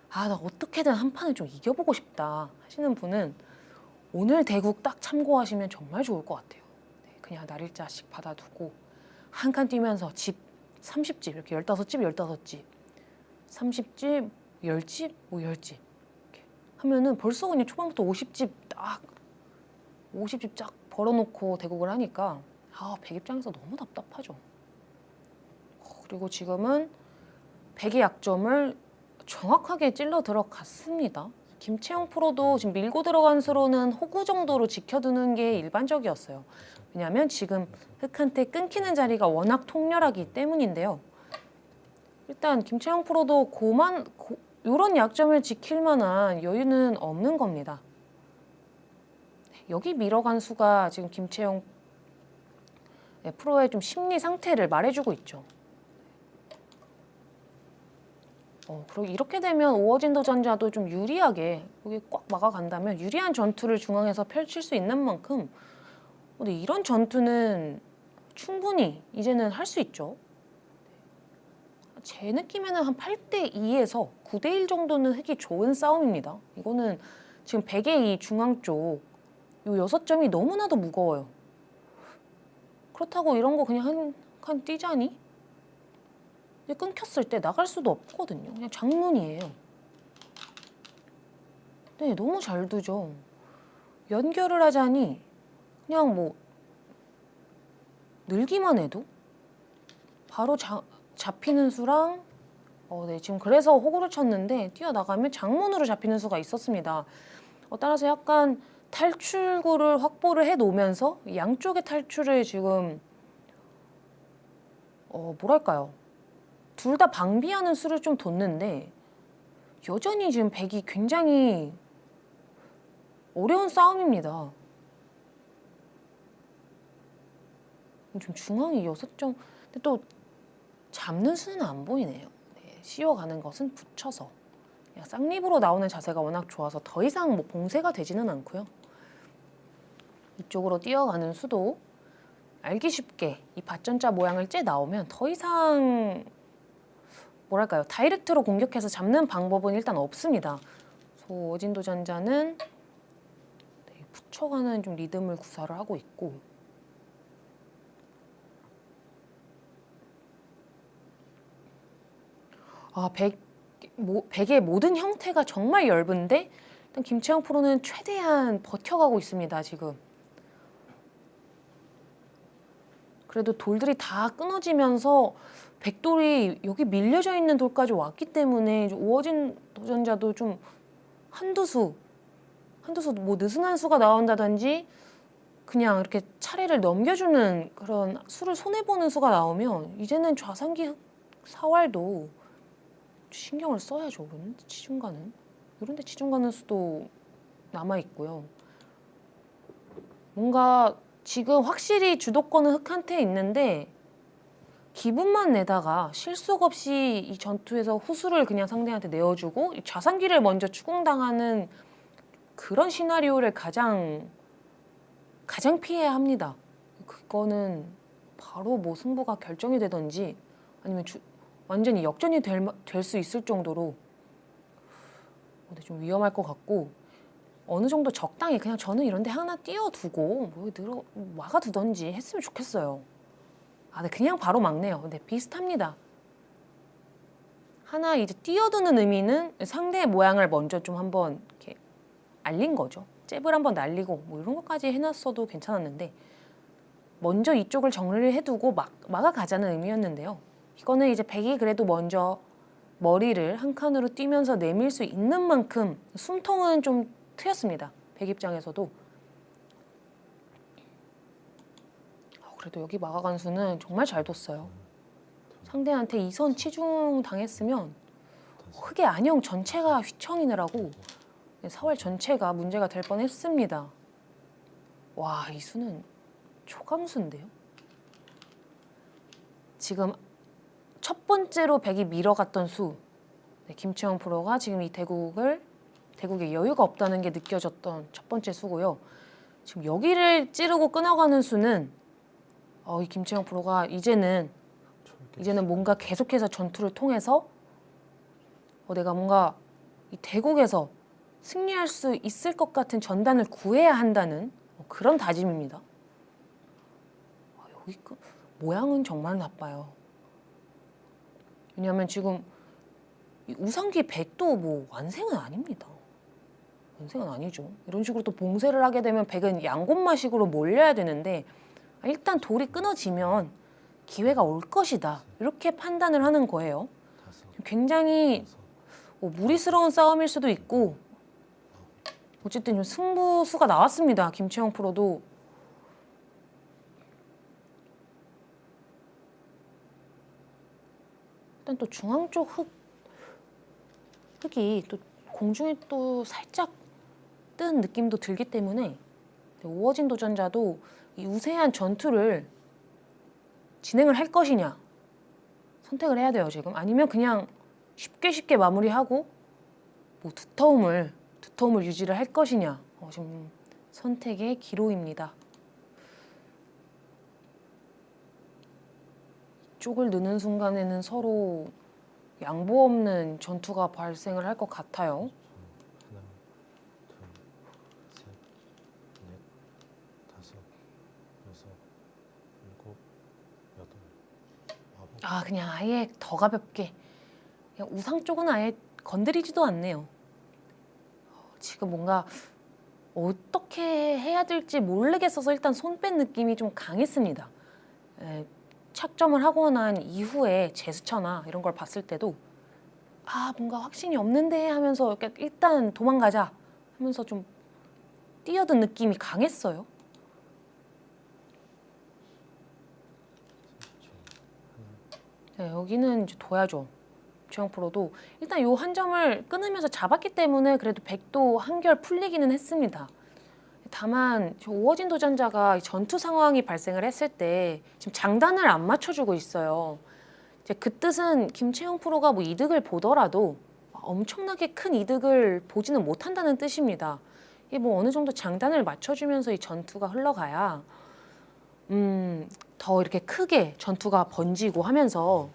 A: 나 어떻게든 한 판을 좀 이겨보고 싶다 하시는 분은 오늘 대국 딱 참고하시면 정말 좋을 것 같아요. 네, 그냥 날일자씩 받아두고 한 칸 뛰면서 집 30집 이렇게 15집 15집 30집 10집 뭐 10집 하면은 벌써 그냥 초반부터 50집 쫙 벌어놓고 대국을 하니까 백 입장에서 너무 답답하죠. 그리고 지금은 백의 약점을 정확하게 찔러 들어갔습니다. 김채영 프로도 지금 밀고 들어간 수로는 호구 정도로 지켜두는 게 일반적이었어요. 왜냐하면 지금 흑한테 끊기는 자리가 워낙 통렬하기 때문인데요. 일단 김채영 프로도 이런 약점을 지킬 만한 여유는 없는 겁니다. 여기 밀어간 수가 지금 김채영 프로의 좀 심리 상태를 말해주고 있죠. 그리고 이렇게 되면 우호진 도전자도 좀 유리하게 여기 꽉 막아간다면 유리한 전투를 중앙에서 펼칠 수 있는 만큼 근데 이런 전투는 충분히 이제는 할 수 있죠. 제 느낌에는 한 8대2에서 9대1 정도는 흑이 좋은 싸움입니다. 이거는 지금 백의 이 중앙 쪽 요 6점이 너무나도 무거워요. 그렇다고 이런 거 그냥 한 칸 뛰자니? 이제 끊겼을 때 나갈 수도 없거든요. 그냥 장문이에요. 네, 너무 잘 두죠. 연결을 하자니 그냥 뭐 늘기만 해도 바로 잡히는 수랑 네, 지금 그래서 호구를 쳤는데 뛰어나가면 장문으로 잡히는 수가 있었습니다. 따라서 약간 탈출구를 확보를 해 놓으면서 양쪽의 탈출을 지금 뭐랄까요? 둘 다 방비하는 수를 좀 뒀는데 여전히 지금 백이 굉장히 어려운 싸움입니다. 좀 중앙이 6점. 근데 또 잡는 수는 안 보이네요. 네, 씌워가는 것은 붙여서. 그냥 쌍립으로 나오는 자세가 워낙 좋아서 더 이상 뭐 봉쇄가 되지는 않고요. 이쪽으로 뛰어가는 수도 알기 쉽게 이 밭전자 모양을 째 나오면 더 이상 뭐랄까요? 다이렉트로 공격해서 잡는 방법은 일단 없습니다. 그래서 어진 도전자는 네, 붙여가는 좀 리듬을 구사를 하고 있고 백의 모든 형태가 정말 엷은데 일단 김채영 프로는 최대한 버텨가고 있습니다. 지금. 그래도 돌들이 다 끊어지면서 백돌이 여기 밀려져 있는 돌까지 왔기 때문에 우어진 도전자도 좀 한두 수 뭐 느슨한 수가 나온다든지 그냥 이렇게 차례를 넘겨주는 그런 수를 손해보는 수가 나오면 이제는 좌상기 사활도 신경을 써야죠. 이런데 치중 가는 수도 남아있고요. 뭔가 지금 확실히 주도권은 흑한테에 있는데 기분만 내다가 실속 없이 이 전투에서 후수를 그냥 상대한테 내어주고 좌상기를 먼저 추궁당하는 그런 시나리오를 가장 피해야 합니다. 그거는 바로 뭐 승부가 결정이 되든지 아니면 완전히 역전이 될 수 있을 정도로 좀 위험할 것 같고 어느 정도 적당히 그냥 저는 이런데 하나 띄워두고 뭐 막아두던지 했으면 좋겠어요. 근데 그냥 바로 막네요. 근데 비슷합니다. 하나 이제 띄워두는 의미는 상대의 모양을 먼저 좀 한번 이렇게 알린 거죠. 잽을 한번 날리고 뭐 이런 것까지 해놨어도 괜찮았는데 먼저 이쪽을 정리를 해두고 막아가자는 의미였는데요. 이거는 이제 백이 그래도 먼저 머리를 한 칸으로 뛰면서 내밀 수 있는 만큼 숨통은 좀 트였습니다. 백 입장에서도. 그래도 여기 막아간 수는 정말 잘 뒀어요. 상대한테 2선 치중 당했으면 흑의 안형 전체가 휘청이느라고 사활 전체가 문제가 될 뻔했습니다. 와, 이 수는 초강수인데요. 지금 첫 번째로 백이 밀어갔던 수, 김채영 프로가 지금 이 대국에 여유가 없다는 게 느껴졌던 첫 번째 수고요. 지금 여기를 찌르고 끊어가는 수는 이 김채영 프로가 이제는 뭔가 계속해서 전투를 통해서 내가 뭔가 이 대국에서 승리할 수 있을 것 같은 전단을 구해야 한다는 그런 다짐입니다. 여기 모양은 정말 나빠요. 왜냐하면 지금 이 우상기 백도 뭐 완생은 아닙니다. 완생은 아니죠. 이런 식으로 또 봉쇄를 하게 되면 백은 양곤마식으로 몰려야 되는데 일단 돌이 끊어지면 기회가 올 것이다. 이렇게 판단을 하는 거예요. 굉장히 무리스러운 싸움일 수도 있고 어쨌든 좀 승부수가 나왔습니다. 김채영 프로도. 일단 또 중앙 쪽 흙이 또 공중에 또 살짝 뜬 느낌도 들기 때문에 우어진 도전자도 이 우세한 전투를 진행을 할 것이냐 선택을 해야 돼요. 지금 아니면 그냥 쉽게 마무리하고 뭐 두터움을 유지를 할 것이냐 지금 선택의 기로입니다. 이쪽을 넣는 순간에는 서로 양보 없는 전투가 발생을 할 것 같아요.
D: 하나, 둘, 셋, 넷,
A: 그냥 아예 더 가볍게 그냥 우상 쪽은 아예 건드리지도 않네요. 지금 뭔가 어떻게 해야 될지 모르겠어서 일단 손 뺀 느낌이 좀 강했습니다. 착점을 하고 난 이후에 제스처나 이런 걸 봤을 때도 뭔가 확신이 없는데 하면서 이렇게 일단 도망가자 하면서 좀 뛰어든 느낌이 강했어요. 네, 여기는 이제 둬야죠. 최영 프로도 일단 요 한 점을 끊으면서 잡았기 때문에 그래도 백도 한결 풀리기는 했습니다. 다만 오어진 도전자가 전투 상황이 발생을 했을 때 지금 장단을 안 맞춰주고 있어요. 이제 그 뜻은 김채영 프로가 뭐 이득을 보더라도 엄청나게 큰 이득을 보지는 못한다는 뜻입니다. 이게 뭐 어느 정도 장단을 맞춰주면서 이 전투가 흘러가야 더 이렇게 크게 전투가 번지고 하면서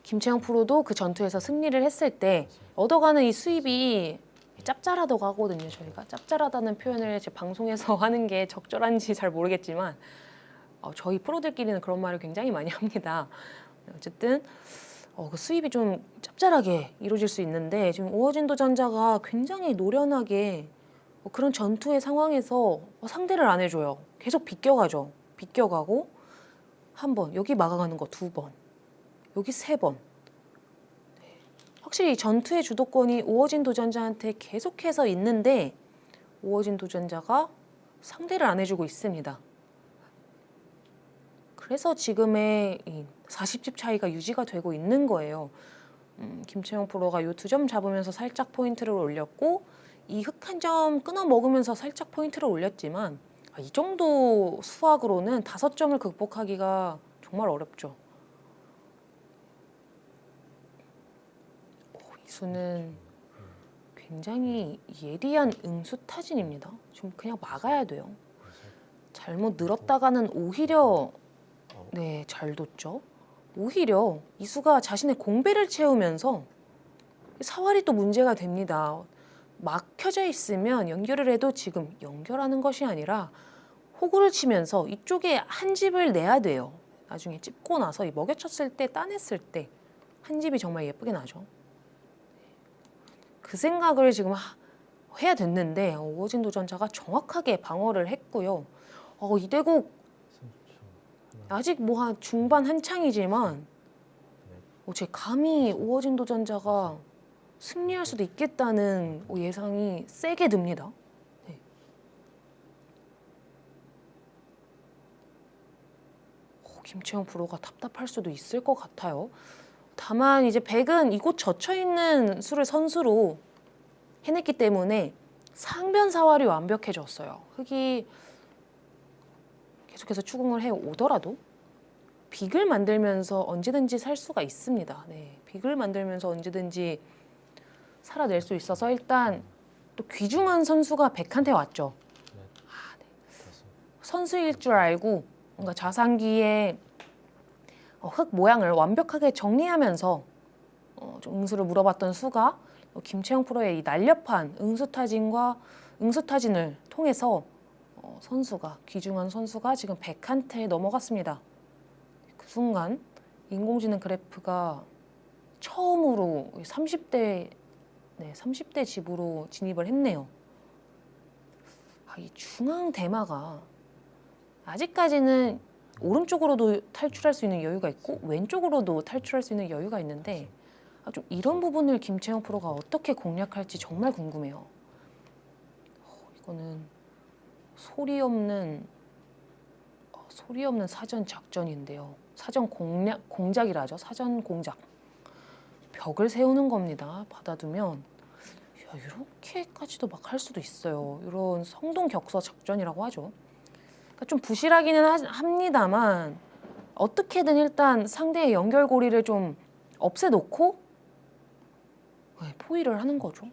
A: 김채영 프로도 그 전투에서 승리를 했을 때 얻어가는 이 수입이 짭짤하다고 하거든요. 저희가 짭짤하다는 표현을 제 방송에서 하는 게 적절한지 잘 모르겠지만 저희 프로들끼리는 그런 말을 굉장히 많이 합니다. 어쨌든 그 수입이 좀 짭짤하게 이루어질 수 있는데 지금 오어진 도전자가 굉장히 노련하게 그런 전투의 상황에서 상대를 안 해줘요. 계속 비껴가죠. 비껴가고 한 번, 여기 막아가는 거 2번, 여기 3번. 확실히 전투의 주도권이 오어진 도전자한테 계속해서 있는데 오어진 도전자가 상대를 안 해주고 있습니다. 그래서 지금의 이 40집 차이가 유지가 되고 있는 거예요. 김채영 프로가 이 2점 잡으면서 살짝 포인트를 올렸고 이 흑 한 점 끊어 먹으면서 살짝 포인트를 올렸지만 이 정도 수확으로는 5점을 극복하기가 정말 어렵죠. 이수는 굉장히 예리한 응수타진입니다. 지금 그냥 막아야 돼요. 잘못 늘었다가는 오히려 잘 뒀죠. 오히려 이수가 자신의 공배를 채우면서 사활이 또 문제가 됩니다. 막혀져 있으면 연결을 해도 지금 연결하는 것이 아니라 호구를 치면서 이쪽에 한 집을 내야 돼요. 나중에 찝고 나서 이 먹여쳤을 때 따냈을 때 한 집이 정말 예쁘게 나죠. 그 생각을 지금 해야 됐는데 오어진 도전자가 정확하게 방어를 했고요. 이대국 아직 뭐 한 중반 한창이지만 제 감히 오어진 도전자가 승리할 수도 있겠다는 예상이 세게 듭니다. 네. 김채영 프로가 답답할 수도 있을 것 같아요. 다만 이제 백은 이곳 젖혀있는 수를 선수로 해냈기 때문에 상변 사활이 완벽해졌어요. 흑이 계속해서 추궁을 해오더라도 빅을 만들면서 언제든지 살 수가 있습니다. 네, 빅을 만들면서 언제든지 살아낼 수 있어서 일단 또 귀중한 선수가 백한테 왔죠. 네. 선수일 줄 알고 뭔가 자산기에 흑 모양을 완벽하게 정리하면서 좀 응수를 물어봤던 수가 김채영 프로의 이 날렵한 응수타진을 통해서 선수가 귀중한 선수가 지금 백한테 넘어갔습니다. 그 순간 인공지능 그래프가 처음으로 30대 집으로 진입을 했네요. 이 중앙 대마가 아직까지는 오른쪽으로도 탈출할 수 있는 여유가 있고 왼쪽으로도 탈출할 수 있는 여유가 있는데 좀 이런 부분을 김채영 프로가 어떻게 공략할지 정말 궁금해요. 이거는 소리 없는 사전 작전인데요. 사전 공작이라죠. 사전 공작. 벽을 세우는 겁니다. 받아두면 이렇게까지도 막 할 수도 있어요. 이런 성동격서 작전이라고 하죠. 그러니까 좀 부실하기는 합니다만 어떻게든 일단 상대의 연결고리를 좀 없애놓고 포위를 하는 거죠.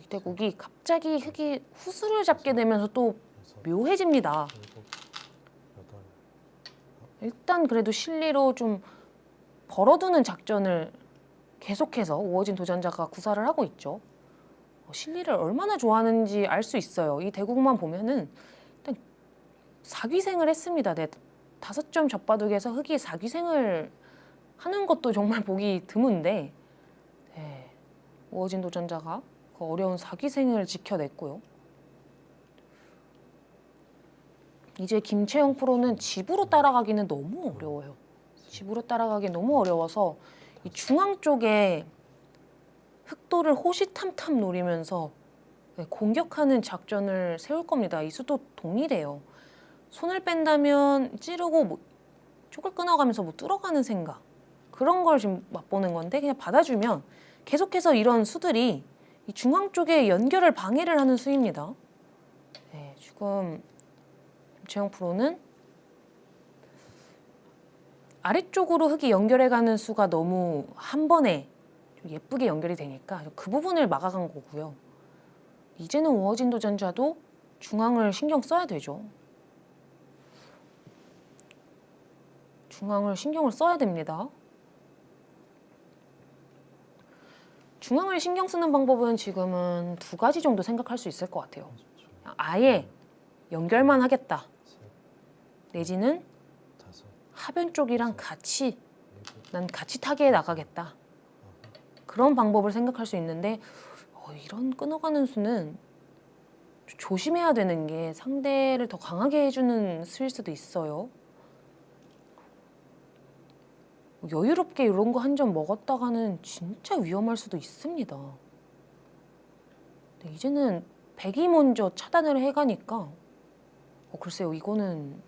A: 이대국이 갑자기 흑이 후수를 잡게 되면서 또 묘해집니다. 일단 그래도 실리로 좀 벌어두는 작전을 계속해서 오어진 도전자가 구사를 하고 있죠. 실리를 얼마나 좋아하는지 알 수 있어요. 이 대국만 보면은 일단 사귀생을 했습니다. 5점 젖바둑에서 흑이 사기생을 하는 것도 정말 보기 드문데 네, 우호진 도전자가 그 어려운 사기생을 지켜냈고요. 이제 김채영 프로는 집으로 따라가기는 너무 어려워요. 집으로 따라가기 너무 어려워서 이 중앙 쪽에 흑도를 호시탐탐 노리면서 네, 공격하는 작전을 세울 겁니다. 이 수도 동일해요. 손을 뺀다면 찌르고 뭐 쪽을 끊어가면서 뭐 뚫어가는 생각 그런 걸 지금 맛보는 건데 그냥 받아주면 계속해서 이런 수들이 이 중앙 쪽에 연결을 방해를 하는 수입니다. 네, 지금 김채영 프로는 아래쪽으로 흑이 연결해가는 수가 너무 한 번에 좀 예쁘게 연결이 되니까 그 부분을 막아간 거고요. 이제는 우호진 도전자도 중앙을 신경 써야 되죠. 중앙을 신경을 써야 됩니다. 중앙을 신경 쓰는 방법은 지금은 2가지 정도 생각할 수 있을 것 같아요. 아예 연결만 하겠다. 내지는 하변 쪽이랑 같이 난 같이 타게에 나가겠다. 그런 방법을 생각할 수 있는데 이런 끊어가는 수는 조심해야 되는 게 상대를 더 강하게 해주는 수일 수도 있어요. 여유롭게 이런 거 한 점 먹었다가는 진짜 위험할 수도 있습니다. 네, 이제는 백이 먼저 차단을 해가니까 글쎄요 이거는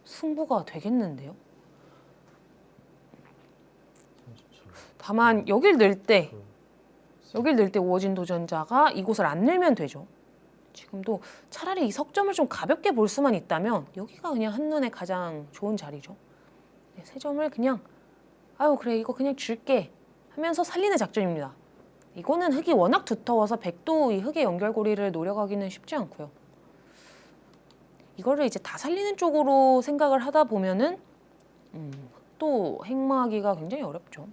A: 승부가 되겠는데요. 다만 여길 넣을 때 우호진 도전자가 이곳을 안 늘면 되죠. 지금도 차라리 이 석점을 좀 가볍게 볼 수만 있다면 여기가 그냥 한눈에 가장 좋은 자리죠. 네, 3점을 그냥 아유 그래 이거 그냥 줄게 하면서 살리는 작전입니다. 이거는 흑이 워낙 두터워서 백도 이 흑의 연결고리를 노려가기는 쉽지 않고요. 이거를 이제 다 살리는 쪽으로 생각을 하다 보면은 흑도 행마하기가 굉장히 어렵죠.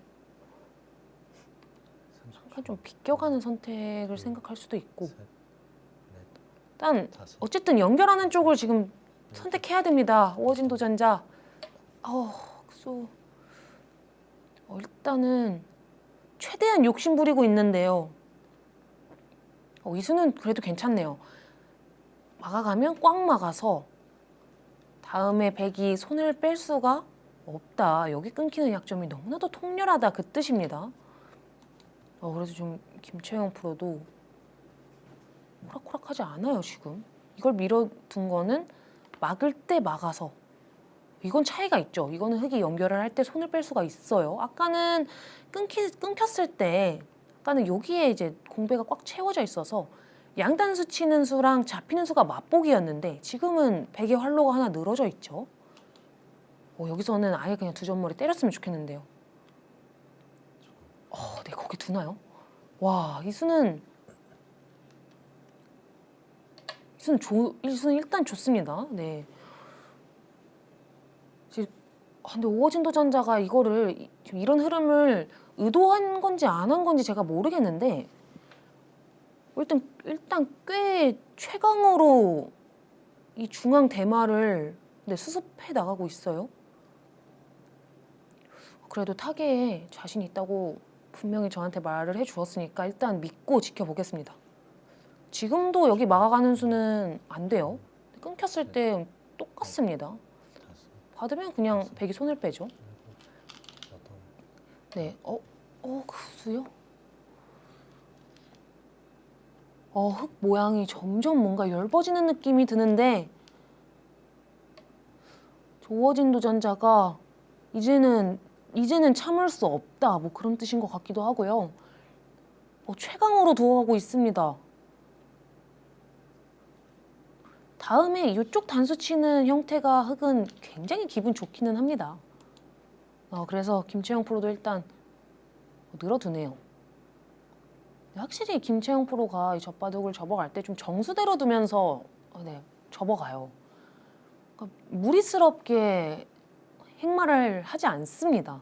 A: 약간 좀 비껴가는 선택을 생각할 수도 있고 일단 어쨌든 연결하는 쪽을 지금 선택해야 됩니다. 우호진 도전자 일단은 최대한 욕심 부리고 있는데요. 이 수는 그래도 괜찮네요. 막아가면 꽉 막아서 다음에 백이 손을 뺄 수가 없다. 여기 끊기는 약점이 너무나도 통렬하다 그 뜻입니다. 그래서 좀 김채영 프로도 호락호락하지 않아요 지금. 이걸 밀어둔 거는 막을 때 막아서 이건 차이가 있죠. 이거는 흑이 연결을 할 때 손을 뺄 수가 있어요. 아까는 끊겼을 때 아까는 여기에 이제 공배가 꽉 채워져 있어서 양단수 치는 수랑 잡히는 수가 맞보기였는데 지금은 백의 활로가 하나 늘어져 있죠. 여기서는 아예 그냥 2점머리 때렸으면 좋겠는데요. 네, 거기 두나요? 와, 이 수는 일단 좋습니다. 네. 근데 우호진 도전자가 이거를 지금 이런 흐름을 의도한 건지 안 한 건지 제가 모르겠는데 일단 꽤 최강으로 이 중앙 대마를 수습해 나가고 있어요. 그래도 타계에 자신 있다고 분명히 저한테 말을 해주었으니까 일단 믿고 지켜보겠습니다. 지금도 여기 막아가는 수는 안 돼요. 끊겼을 때 똑같습니다. 받으면 그냥 백이 손을 빼죠. 네, 그 수요? 흑 모양이 점점 뭔가 엷어지는 느낌이 드는데 우호진 도전자가 이제는 참을 수 없다 뭐 그런 뜻인 것 같기도 하고요. 최강으로 두어가고 있습니다. 다음에 이쪽 단수 치는 형태가 흑은 굉장히 기분 좋기는 합니다. 그래서 김채영 프로도 일단 늘어두네요. 확실히 김채영 프로가 이 젖바둑을 접어갈 때 좀 정수대로 두면서 접어가요. 그러니까 무리스럽게 행마를 하지 않습니다.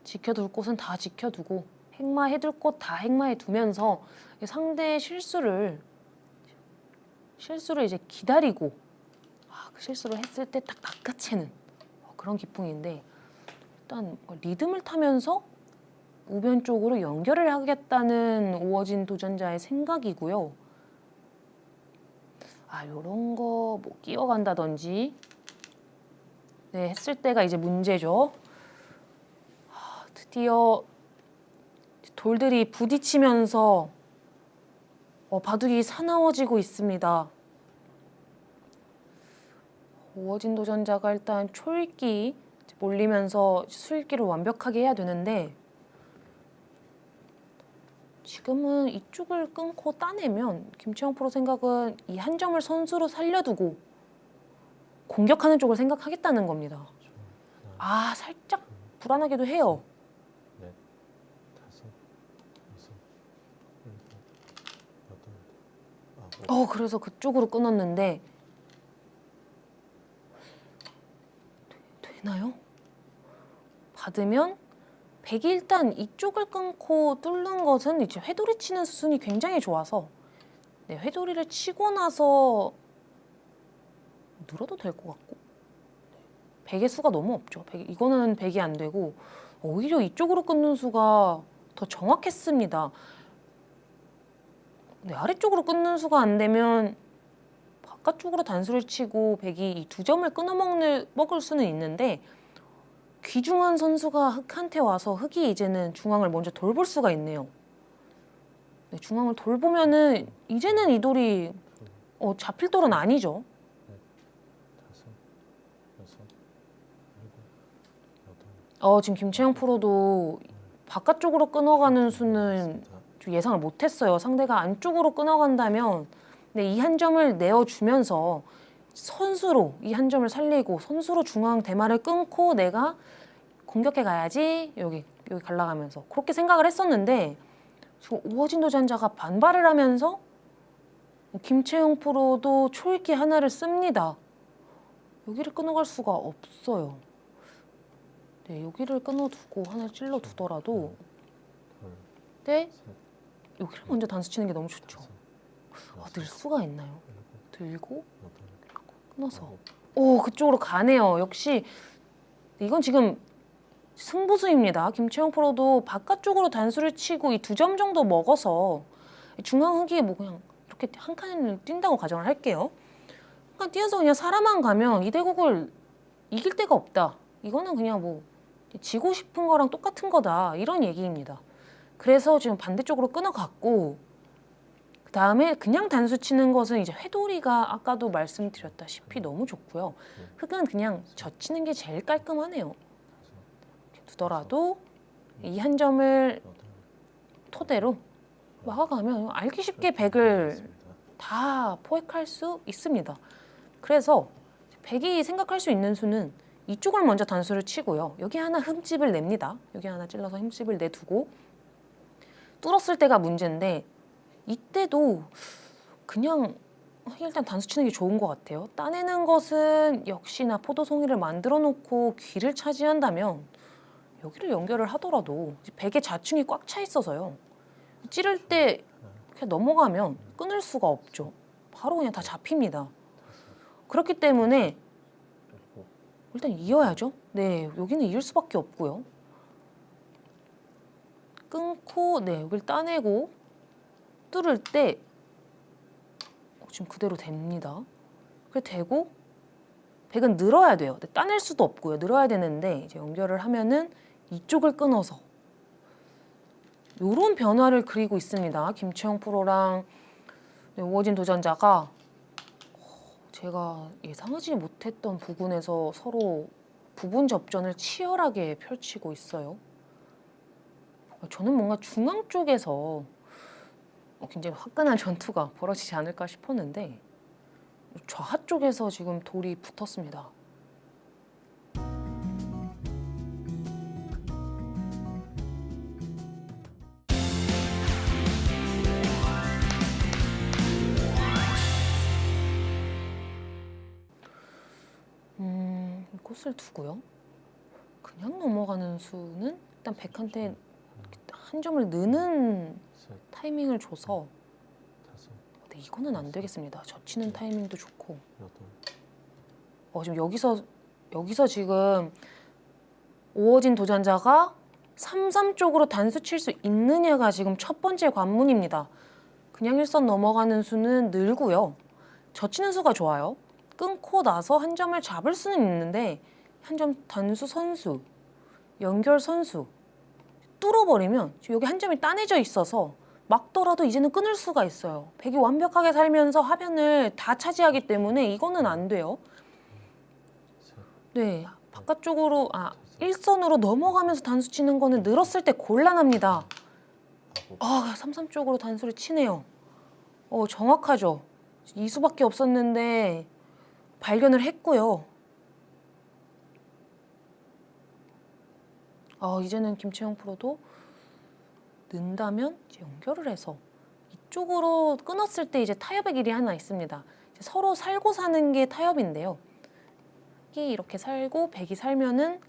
A: 지켜둘 곳은 다 지켜두고 행마해둘 곳 다 행마해 두면서 상대의 실수를 이제 기다리고 그 실수를 했을 때 딱 낚아채는 그런 기풍인데 일단 리듬을 타면서 우변 쪽으로 연결을 하겠다는 오어진 도전자의 생각이고요. 요런 거 뭐 끼워간다든지 네, 했을 때가 이제 문제죠. 드디어 돌들이 부딪히면서 바둑이 사나워지고 있습니다. 오어진 도전자가 일단 초읽기 몰리면서 수읽기를 완벽하게 해야 되는데 지금은 이쪽을 끊고 따내면 김채영 프로 생각은 이 한 점을 선수로 살려두고 공격하는 쪽을 생각하겠다는 겁니다. 살짝 불안하기도 해요.
D: 넷, 다섯, 여섯, 일곱, 여덟, 아홉.
A: 그래서 그쪽으로 끊었는데 되나요? 받으면 백이 일단 이쪽을 끊고 뚫는 것은 이제 회돌이 치는 수순이 굉장히 좋아서 네, 회돌이를 치고 나서 늘어도 될 것 같고 백의 수가 너무 없죠. 이거는 백이 안 되고 오히려 이쪽으로 끊는 수가 더 정확했습니다. 네, 아래쪽으로 끊는 수가 안 되면 바깥쪽으로 단수를 치고 백이 이 두 점을 먹을 수는 있는데 귀중한 선수가 흑한테 와서 흑이 이제는 중앙을 먼저 돌볼 수가 있네요. 네, 중앙을 돌보면은 이제는 이 돌이 잡힐 돌은 아니죠.
D: 다섯, 여섯, 일곱, 여덟.
A: 지금 김채영 프로도 바깥쪽으로 끊어가는 수는 좀 예상을 못했어요. 상대가 안쪽으로 끊어간다면 이 한 점을 내어주면서 선수로 이 한 점을 살리고 선수로 중앙 대마를 끊고 내가 공격해 가야지 여기 갈라가면서 그렇게 생각을 했었는데 지금 오어진 도전자가 반발을 하면서 김채영 프로도 초읽기 하나를 씁니다. 여기를 끊어갈 수가 없어요. 네, 여기를 끊어두고 하나를 찔러두더라도 네, 여기를 먼저 단수 치는 게 너무 좋죠. 늘 수가 있나요? 들고 끊어서 그쪽으로 가네요. 역시 이건 지금 승부수입니다. 김채영 프로도 바깥쪽으로 단수를 치고 이 두 점 정도 먹어서 중앙 흑이 뭐 그냥 이렇게 한 칸을 뛴다고 가정을 할게요. 한 칸 뛰어서 그냥 살아만 가면 이 대국을 이길 데가 없다. 이거는 그냥 뭐 지고 싶은 거랑 똑같은 거다. 이런 얘기입니다. 그래서 지금 반대쪽으로 끊어갔고 그 다음에 그냥 단수 치는 것은 이제 회돌이가 아까도 말씀드렸다시피 너무 좋고요. 흑은 그냥 젖히는 게 제일 깔끔하네요. 이렇게 두더라도 이 한 점을 토대로 막아가면 알기 쉽게 백을 다 포획할 수 있습니다. 그래서 백이 생각할 수 있는 수는 이쪽을 먼저 단수를 치고요. 여기 하나 흠집을 냅니다. 여기 하나 찔러서 흠집을 내두고 뚫었을 때가 문제인데 이때도 그냥 일단 단수 치는 게 좋은 것 같아요. 따내는 것은 역시나 포도송이를 만들어 놓고 귀를 차지한다면 여기를 연결을 하더라도 백의 좌충이 꽉 차 있어서요. 찌를 때 그냥 넘어가면 끊을 수가 없죠. 바로 그냥 다 잡힙니다. 그렇기 때문에 일단 이어야죠. 네, 여기는 이을 수밖에 없고요. 끊고 여기를 따내고 뚫을 때 지금 그대로 됩니다. 그래 되고 백은 늘어야 돼요. 따낼 수도 없고요. 늘어야 되는데 이제 연결을 하면은 이쪽을 끊어서 이런 변화를 그리고 있습니다. 김채영 프로랑 오어진 도전자가 제가 예상하지 못했던 부분에서 서로 부분 접전을 치열하게 펼치고 있어요. 저는 뭔가 중앙 쪽에서 굉장히 화끈한 전투가 벌어지지 않을까 싶었는데 좌하 쪽에서 지금 돌이 붙었습니다. 꽃을 두고요. 그냥 넘어가는 수는 일단 백한테 한 점을 넣는 타이밍을 줘서 이거는 안 되겠습니다. 젖히는 타이밍도 좋고 지금 여기서 지금 오어진 도전자가 3-3 쪽으로 단수 칠 수 있느냐가 지금 첫 번째 관문입니다. 그냥 1선 넘어가는 수는 늘고요. 젖히는 수가 좋아요. 끊고 나서 한 점을 잡을 수는 있는데 한 점 단수 선수, 연결 선수 뚫어버리면 지금 여기 한 점이 따내져 있어서 막더라도 이제는 끊을 수가 있어요. 백이 완벽하게 살면서 화면을 다 차지하기 때문에 이거는 안 돼요. 네, 바깥쪽으로 일선으로 넘어가면서 단수 치는 거는 늘었을 때 곤란합니다. 3-3 쪽으로 단수를 치네요. 정확하죠. 이 수밖에 없었는데 발견을 했고요. 이제는 김채영 프로도 는다면 이제 연결을 해서 이쪽으로 끊었을 때 이제 타협의 길이 하나 있습니다. 이제 서로 살고 사는 게 타협인데요. 흑이 이렇게 살고 백이 살면은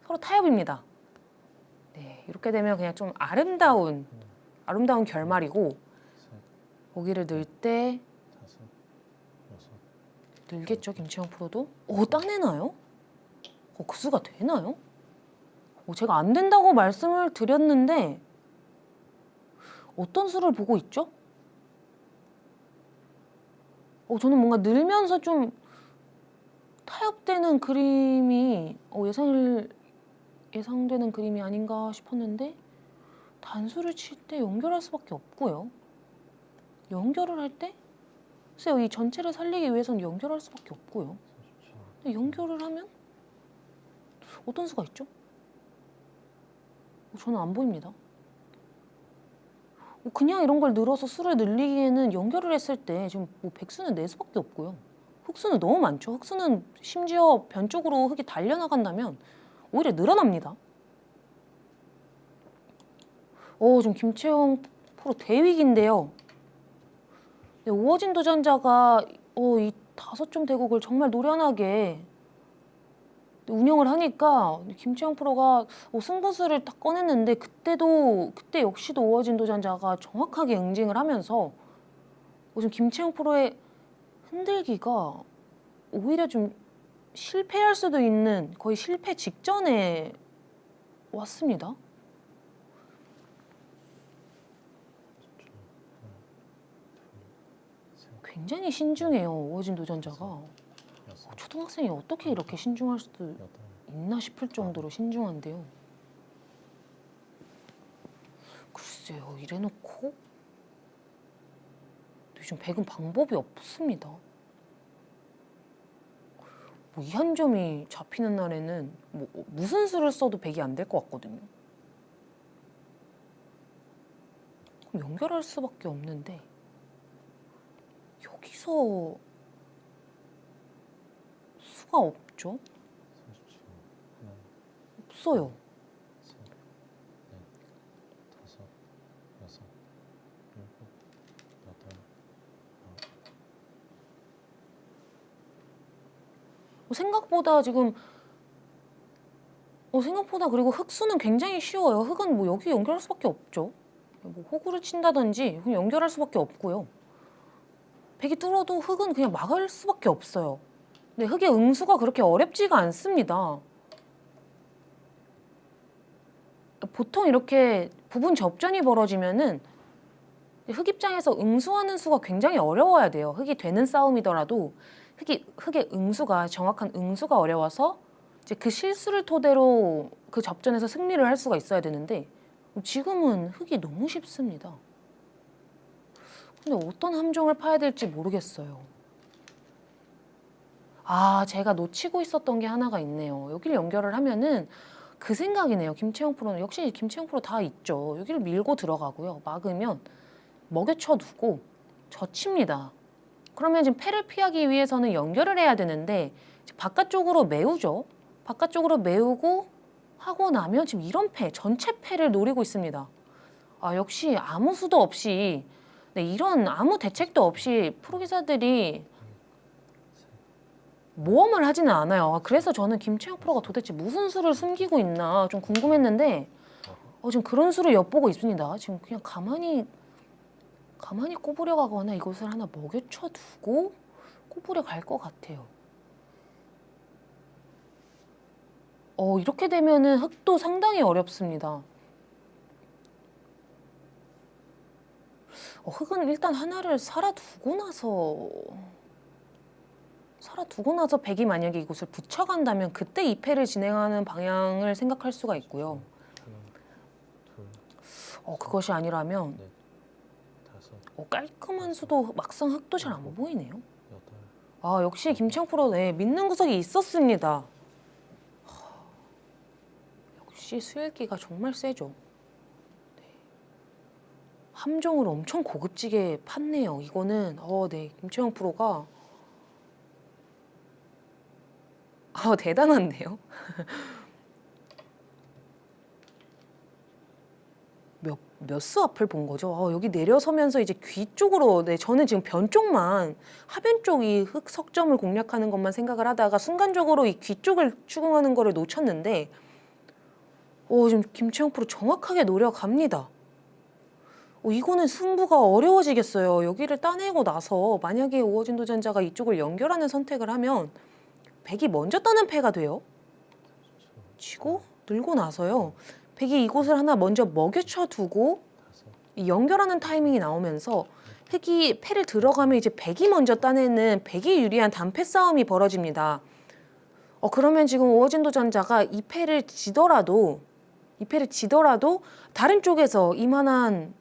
A: 서로 타협입니다. 네, 이렇게 되면 그냥 좀 아름다운 결말이고 고기를 넣을 때
D: 다섯, 여섯,
A: 늘겠죠, 김채영 프로도. 따내나요? 그 수가 되나요? 제가 안 된다고 말씀을 드렸는데 어떤 수를 보고 있죠? 저는 뭔가 늘면서 좀 타협되는 그림이 예상되는 그림이 아닌가 싶었는데 단수를 칠 때 연결할 수밖에 없고요. 연결을 할 때 글쎄요, 이 전체를 살리기 위해서는 연결할 수밖에 없고요. 근데 연결을 하면 어떤 수가 있죠? 저는 안 보입니다. 그냥 이런 걸 늘어서 수를 늘리기에는 연결을 했을 때 지금 백수는 네 수밖에 없고요. 흑수는 너무 많죠. 흑수는 심지어 변 쪽으로 흑이 달려나간다면 오히려 늘어납니다. 지금 김채영 프로 대위기인데요. 네, 오어진 도전자가 이 5점 대국을 정말 노련하게 운영을 하니까 김채영 프로가 승부수를 딱 꺼냈는데 그때 역시도 오어진 도전자가 정확하게 응징을 하면서 지금 김채영 프로의 흔들기가 오히려 좀 실패할 수도 있는 거의 실패 직전에 왔습니다. 굉장히 신중해요, 오어진 도전자가. 초등학생이 어떻게 이렇게 신중할 수도 있나 싶을 정도로 신중한데요. 글쎄요, 이래놓고 요즘 백은 방법이 없습니다. 이 한 점이 잡히는 날에는 무슨 수를 써도 백이 안 될 것 같거든요. 그럼 연결할 수밖에 없는데 여기서 수가 없죠? 없어요.
D: 셋, 넷, 다섯, 여섯, 일곱, 여덟,
A: 생각보다 그리고 흑수는 굉장히 쉬워요. 흑은 여기 연결할 수밖에 없죠. 호구를 친다든지 그냥 연결할 수밖에 없고요. 백이 뚫어도 흑은 그냥 막을 수밖에 없어요. 근데 흑의 응수가 그렇게 어렵지가 않습니다. 보통 이렇게 부분 접전이 벌어지면은 흑 입장에서 응수하는 수가 굉장히 어려워야 돼요. 흑이 되는 싸움이더라도 흑의 응수가 정확한 응수가 어려워서 이제 그 실수를 토대로 그 접전에서 승리를 할 수가 있어야 되는데 지금은 흑이 너무 쉽습니다. 근데 어떤 함정을 파야 될지 모르겠어요. 제가 놓치고 있었던 게 하나가 있네요. 여기를 연결을 하면은 그 생각이네요. 김채영 프로는 역시 김채영 프로 다 있죠. 여기를 밀고 들어가고요. 막으면 먹여쳐 두고 젖힙니다. 그러면 지금 패를 피하기 위해서는 연결을 해야 되는데 바깥쪽으로 메우죠. 바깥쪽으로 메우고 하고 나면 지금 이런 패, 전체 패를 노리고 있습니다. 역시 아무 수도 없이 이런 아무 대책도 없이 프로기사들이 모험을 하지는 않아요. 그래서 저는 김채영 프로가 도대체 무슨 수를 숨기고 있나 좀 궁금했는데 지금 그런 수를 엿보고 있습니다. 지금 그냥 가만히 꼬부려 가거나 이것을 하나 먹여쳐 두고 꼬부려 갈 것 같아요. 이렇게 되면은 흑도 상당히 어렵습니다. 흑은 일단 하나를 살아두고 나서 백이 만약에 이곳을 붙여간다면 그때 2패를 진행하는 방향을 생각할 수가 있고요.
D: 하나, 둘,
A: 그것이 아니라면
D: 넷, 다섯,
A: 깔끔한 수도 막상 흑도 잘 안 보이네요.
D: 여덟,
A: 역시 김채영 프로 믿는 구석이 있었습니다. 역시 수일기가 정말 세죠. 네. 함정을 엄청 고급지게 팠네요. 이거는 네, 김채영 프로가 대단한데요. 몇 수 앞을 본 거죠. 여기 내려서면서 이제 귀 쪽으로, 네, 저는 지금 변 쪽만, 하변 쪽이 흑 석점을 공략하는 것만 생각을 하다가 순간적으로 이 귀 쪽을 추궁하는 거를 놓쳤는데, 지금 김채영 프로 정확하게 노려갑니다. 이거는 승부가 어려워지겠어요. 여기를 따내고 나서 만약에 오어진 도전자가 이쪽을 연결하는 선택을 하면 백이 먼저 따는 패가 돼요. 치고 늘고 나서요. 백이 이곳을 하나 먼저 먹여쳐 두고
D: 다섯,
A: 이 연결하는 타이밍이 나오면서 흑이 패를 들어가면 이제 백이 먼저 따내는 백이 유리한 단패 싸움이 벌어집니다. 그러면 지금 오어진 도전자가 이 패를 지더라도 다른 쪽에서 이만한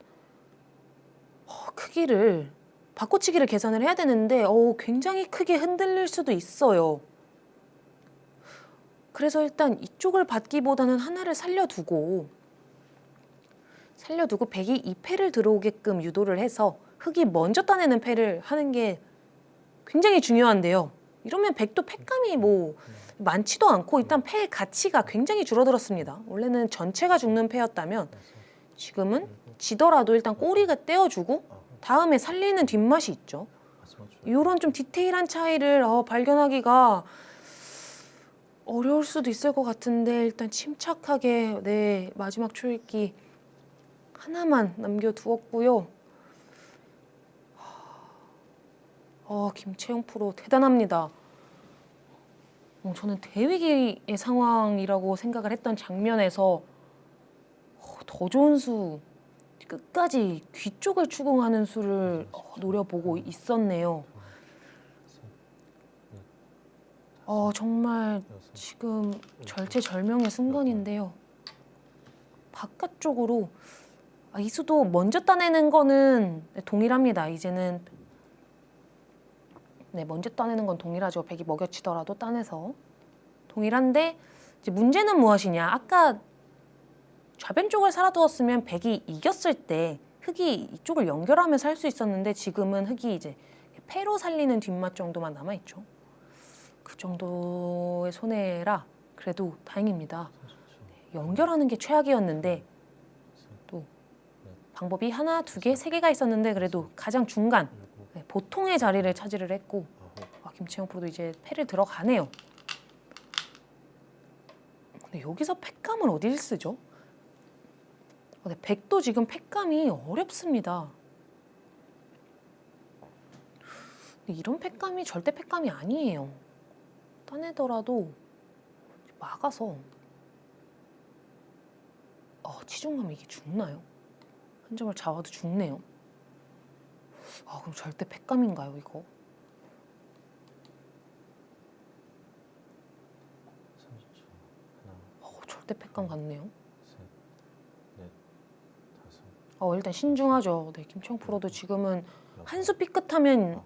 A: 크기를 바꿔치기를 계산을 해야 되는데 굉장히 크게 흔들릴 수도 있어요. 그래서 일단 이쪽을 받기보다는 하나를 살려두고 백이 이 패를 들어오게끔 유도를 해서 흑이 먼저 따내는 패를 하는 게 굉장히 중요한데요. 이러면 백도 패감이 많지도 않고 일단 패의 가치가 굉장히 줄어들었습니다. 원래는 전체가 죽는 패였다면 지금은 지더라도 일단 꼬리가 떼어주고 다음에 살리는 뒷맛이 있죠.
D: 마지막 줄.
A: 이런 좀 디테일한 차이를 발견하기가 어려울 수도 있을 것 같은데 일단 침착하게 네, 마지막 초읽기 하나만 남겨두었고요. 김채영 프로 대단합니다. 저는 대위기의 상황이라고 생각을 했던 장면에서 더 좋은 수, 끝까지 귀 쪽을 추궁하는 수를 노려보고 있었네요. 정말 지금 절체절명의 순간인데요. 바깥쪽으로 이 수도 먼저 따내는 거는 동일합니다. 이제는 네, 먼저 따내는 건 동일하죠. 백이 먹여치더라도 따내서 동일한데 이제 문제는 무엇이냐? 아까 좌변 쪽을 살아두었으면 백이 이겼을 때 흑이 이쪽을 연결하면서 할 수 있었는데 지금은 흑이 이제 패로 살리는 뒷맛 정도만 남아있죠. 그 정도의 손해라 그래도 다행입니다. 네, 연결하는 게 최악이었는데 또 방법이 하나, 두 개, 세 개가 있었는데 그래도 가장 중간 네, 보통의 자리를 차지를 했고 김채영 프로도 이제 패를 들어가네요. 근데 여기서 패감을 어딜 쓰죠? 네, 백도 지금 패감이 어렵습니다. 근데 이런 패감이 절대 패감이 아니에요. 따내더라도 막아서 치중하면 이게 죽나요? 한 점을 잡아도 죽네요. 그럼 절대 패감인가요 이거?
D: 30초. 하나,
A: 절대 패감 같네요.
D: 셋, 넷, 다섯,
A: 일단 신중하죠. 네, 김채영 프로도 지금은 한 수 삐끗하면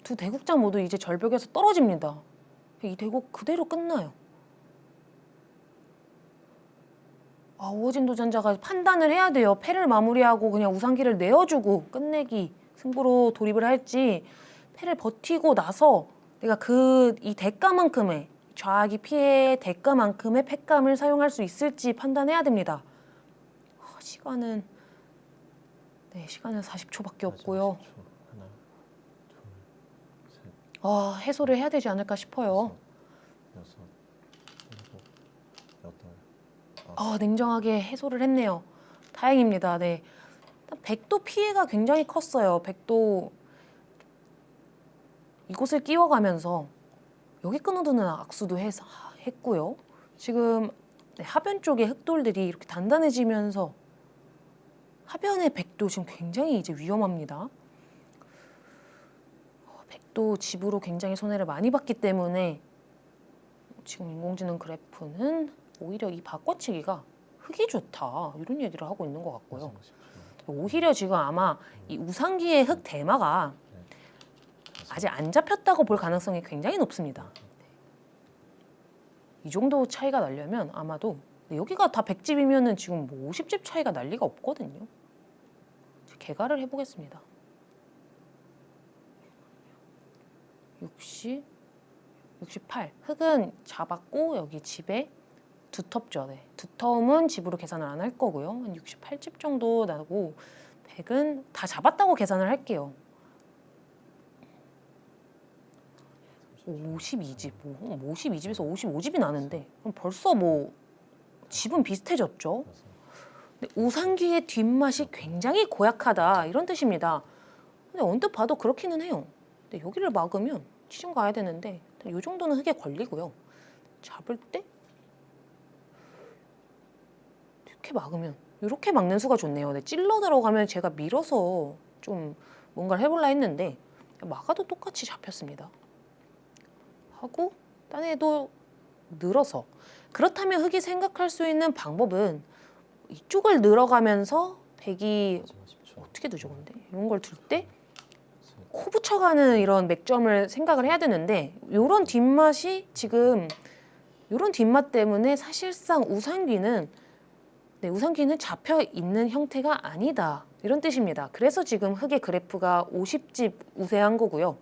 A: 두 대국장 모두 이제 절벽에서 떨어집니다. 이 대국 그대로 끝나요. 오어진 도전자가 판단을 해야 돼요. 패를 마무리하고 그냥 우상기를 내어주고 끝내기 승부로 돌입을 할지 패를 버티고 나서 내가 이 대가만큼의 좌악이 피해의 대가만큼의 패감을 사용할 수 있을지 판단해야 됩니다. 시간은 40초밖에 없고요.
D: 10초. 하나, 둘, 셋,
A: 해소를 해야 되지 않을까 싶어요.
D: 여섯, 일곱, 여덟,
A: 냉정하게 해소를 했네요. 다행입니다. 네. 백도 피해가 굉장히 컸어요. 백도 이곳을 끼워가면서 여기 끊어두는 악수도 했고요. 지금 하변 쪽의 흑돌들이 이렇게 단단해지면서 하변의 백도 지금 굉장히 이제 위험합니다. 백도 집으로 굉장히 손해를 많이 봤기 때문에 지금 인공지능 그래프는 오히려 이 바꿔치기가 흙이 좋다 이런 얘기를 하고 있는 것 같고요. 오히려 지금 아마 이 우상기의 흙 대마가 아직 안 잡혔다고 볼 가능성이 굉장히 높습니다. 이 정도 차이가 나려면 아마도 여기가 다 100집이면은 지금 뭐 50집 차이가 날 리가 없거든요. 개가를 해보겠습니다. 60, 68. 흙은 잡았고 여기 집에 두텁죠. 네. 두터움은 집으로 계산을 안 할 거고요. 한 68집 정도 나고 100은 다 잡았다고 계산을 할게요. 52집, 52집에서 55집이 나는데 그럼 벌써 뭐 집은 비슷해졌죠. 근데 우상기의 뒷맛이 굉장히 고약하다 이런 뜻입니다. 근데 언뜻 봐도 그렇기는 해요. 근데 여기를 막으면 치중 가야 되는데 이 정도는 흙에 걸리고요. 잡을 때 이렇게 막으면 이렇게 막는 수가 좋네요. 근데 찔러 들어가면 제가 밀어서 좀 뭔가를 해볼라 했는데 막아도 똑같이 잡혔습니다. 하고 딴에도 늘어서 그렇다면 흙이 생각할 수 있는 방법은 이쪽을 늘어가면서 백이 어떻게 두죠 근데 이런 걸 둘 때 코 붙여가는 이런 맥점을 생각을 해야 되는데 이런 뒷맛이 지금 이런 뒷맛 때문에 사실상 우상귀는 잡혀 있는 형태가 아니다 이런 뜻입니다. 그래서 지금 흙의 그래프가 50집 우세한 거고요.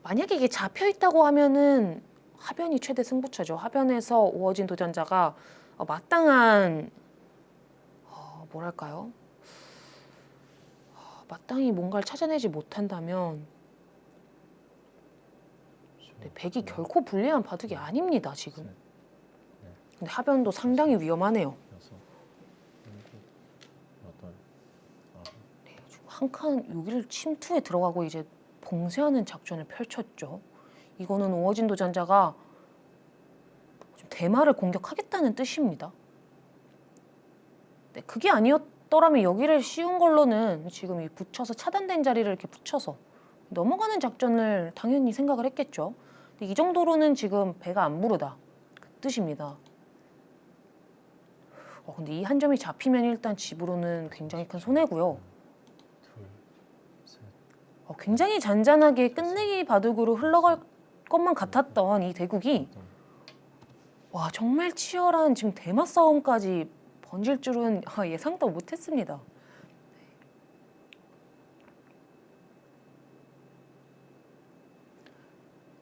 A: 만약에 이게 잡혀 있다고 하면은 하변이 최대 승부처죠. 하변에서 우호진 도전자가 마땅한 뭐랄까요? 마땅히 뭔가를 찾아내지 못한다면 백이 결코 불리한 바둑이 아닙니다. 지금. 근데 하변도 상당히 위험하네요. 한 칸 여기를 침투에 들어가고 이제 봉쇄하는 작전을 펼쳤죠. 이거는 우호진 도전자가 좀 대마를 공격하겠다는 뜻입니다. 네, 그게 아니었더라면 여기를 씌운 걸로는 지금 이 붙여서 차단된 자리를 이렇게 붙여서 넘어가는 작전을 당연히 생각을 했겠죠. 근데 이 정도로는 지금 배가 안 부르다 그 뜻입니다. 근데 이 한 점이 잡히면 일단 집으로는 굉장히 큰 손해고요. 굉장히 잔잔하게 끝내기 바둑으로 흘러갈 것만 같았던 이 대국이 와 정말 치열한 지금 대마 싸움까지 번질 줄은 예상도 못했습니다.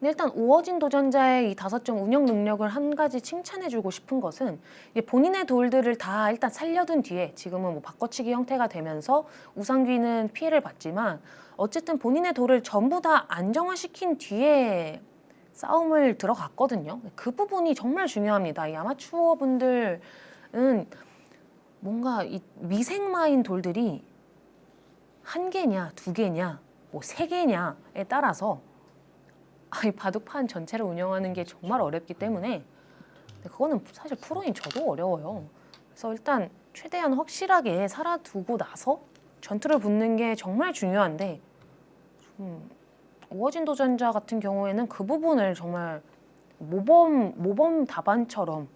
A: 일단 우호진 도전자의 이 5점 운영 능력을 한 가지 칭찬해주고 싶은 것은 본인의 돌들을 다 일단 살려둔 뒤에 지금은 뭐 바꿔치기 형태가 되면서 우상귀는 피해를 봤지만 어쨌든 본인의 돌을 전부 다 안정화시킨 뒤에 싸움을 들어갔거든요. 그 부분이 정말 중요합니다. 이 아마추어 분들은 뭔가 이 미생마인 돌들이 1개냐 2개냐 뭐 3개냐에 따라서 이 바둑판 전체를 운영하는 게 정말 어렵기 때문에 그거는 사실 프로인 저도 어려워요. 그래서 일단 최대한 확실하게 살아두고 나서 전투를 붙는 게 정말 중요한데 우호진 도전자 같은 경우에는 그 부분을 정말 모범 답안처럼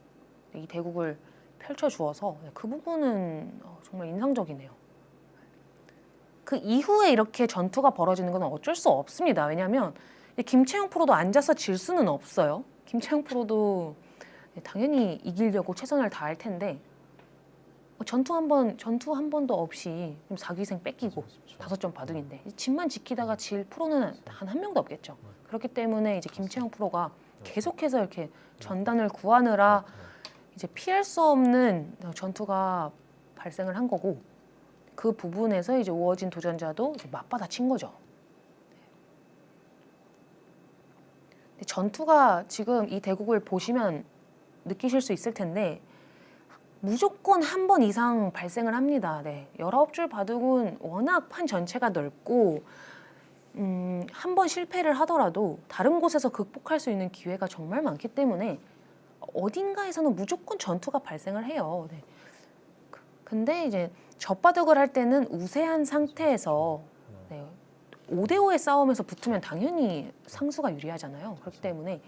A: 이 대국을 펼쳐주어서 그 부분은 정말 인상적이네요. 그 이후에 이렇게 전투가 벌어지는 건 어쩔 수 없습니다. 왜냐하면 김채영 프로도 앉아서 질 수는 없어요. 김채영 프로도 당연히 이기려고 최선을 다할 텐데 전투 한 번도 없이 4기생 뺏기고 5점 바둑인데 집만 지키다가 질 프로는 단 한 명도 없겠죠. 그렇기 때문에 이제 김채영 프로가 계속해서 이렇게 전단을 구하느라 이제 피할 수 없는 전투가 발생을 한 거고 그 부분에서 이제 우호진 도전자도 이제 맞받아친 거죠. 전투가 지금 이 대국을 보시면 느끼실 수 있을 텐데 무조건 한 번 이상 발생을 합니다. 네. 19줄 바둑은 워낙 판 전체가 넓고 한 번 실패를 하더라도 다른 곳에서 극복할 수 있는 기회가 정말 많기 때문에 어딘가에서는 무조건 전투가 발생을 해요. 네. 근데 이제 젖바둑을 할 때는 우세한 상태에서 네, 5대5의 싸움에서 붙으면 당연히 상수가 유리하잖아요. 그렇기 때문에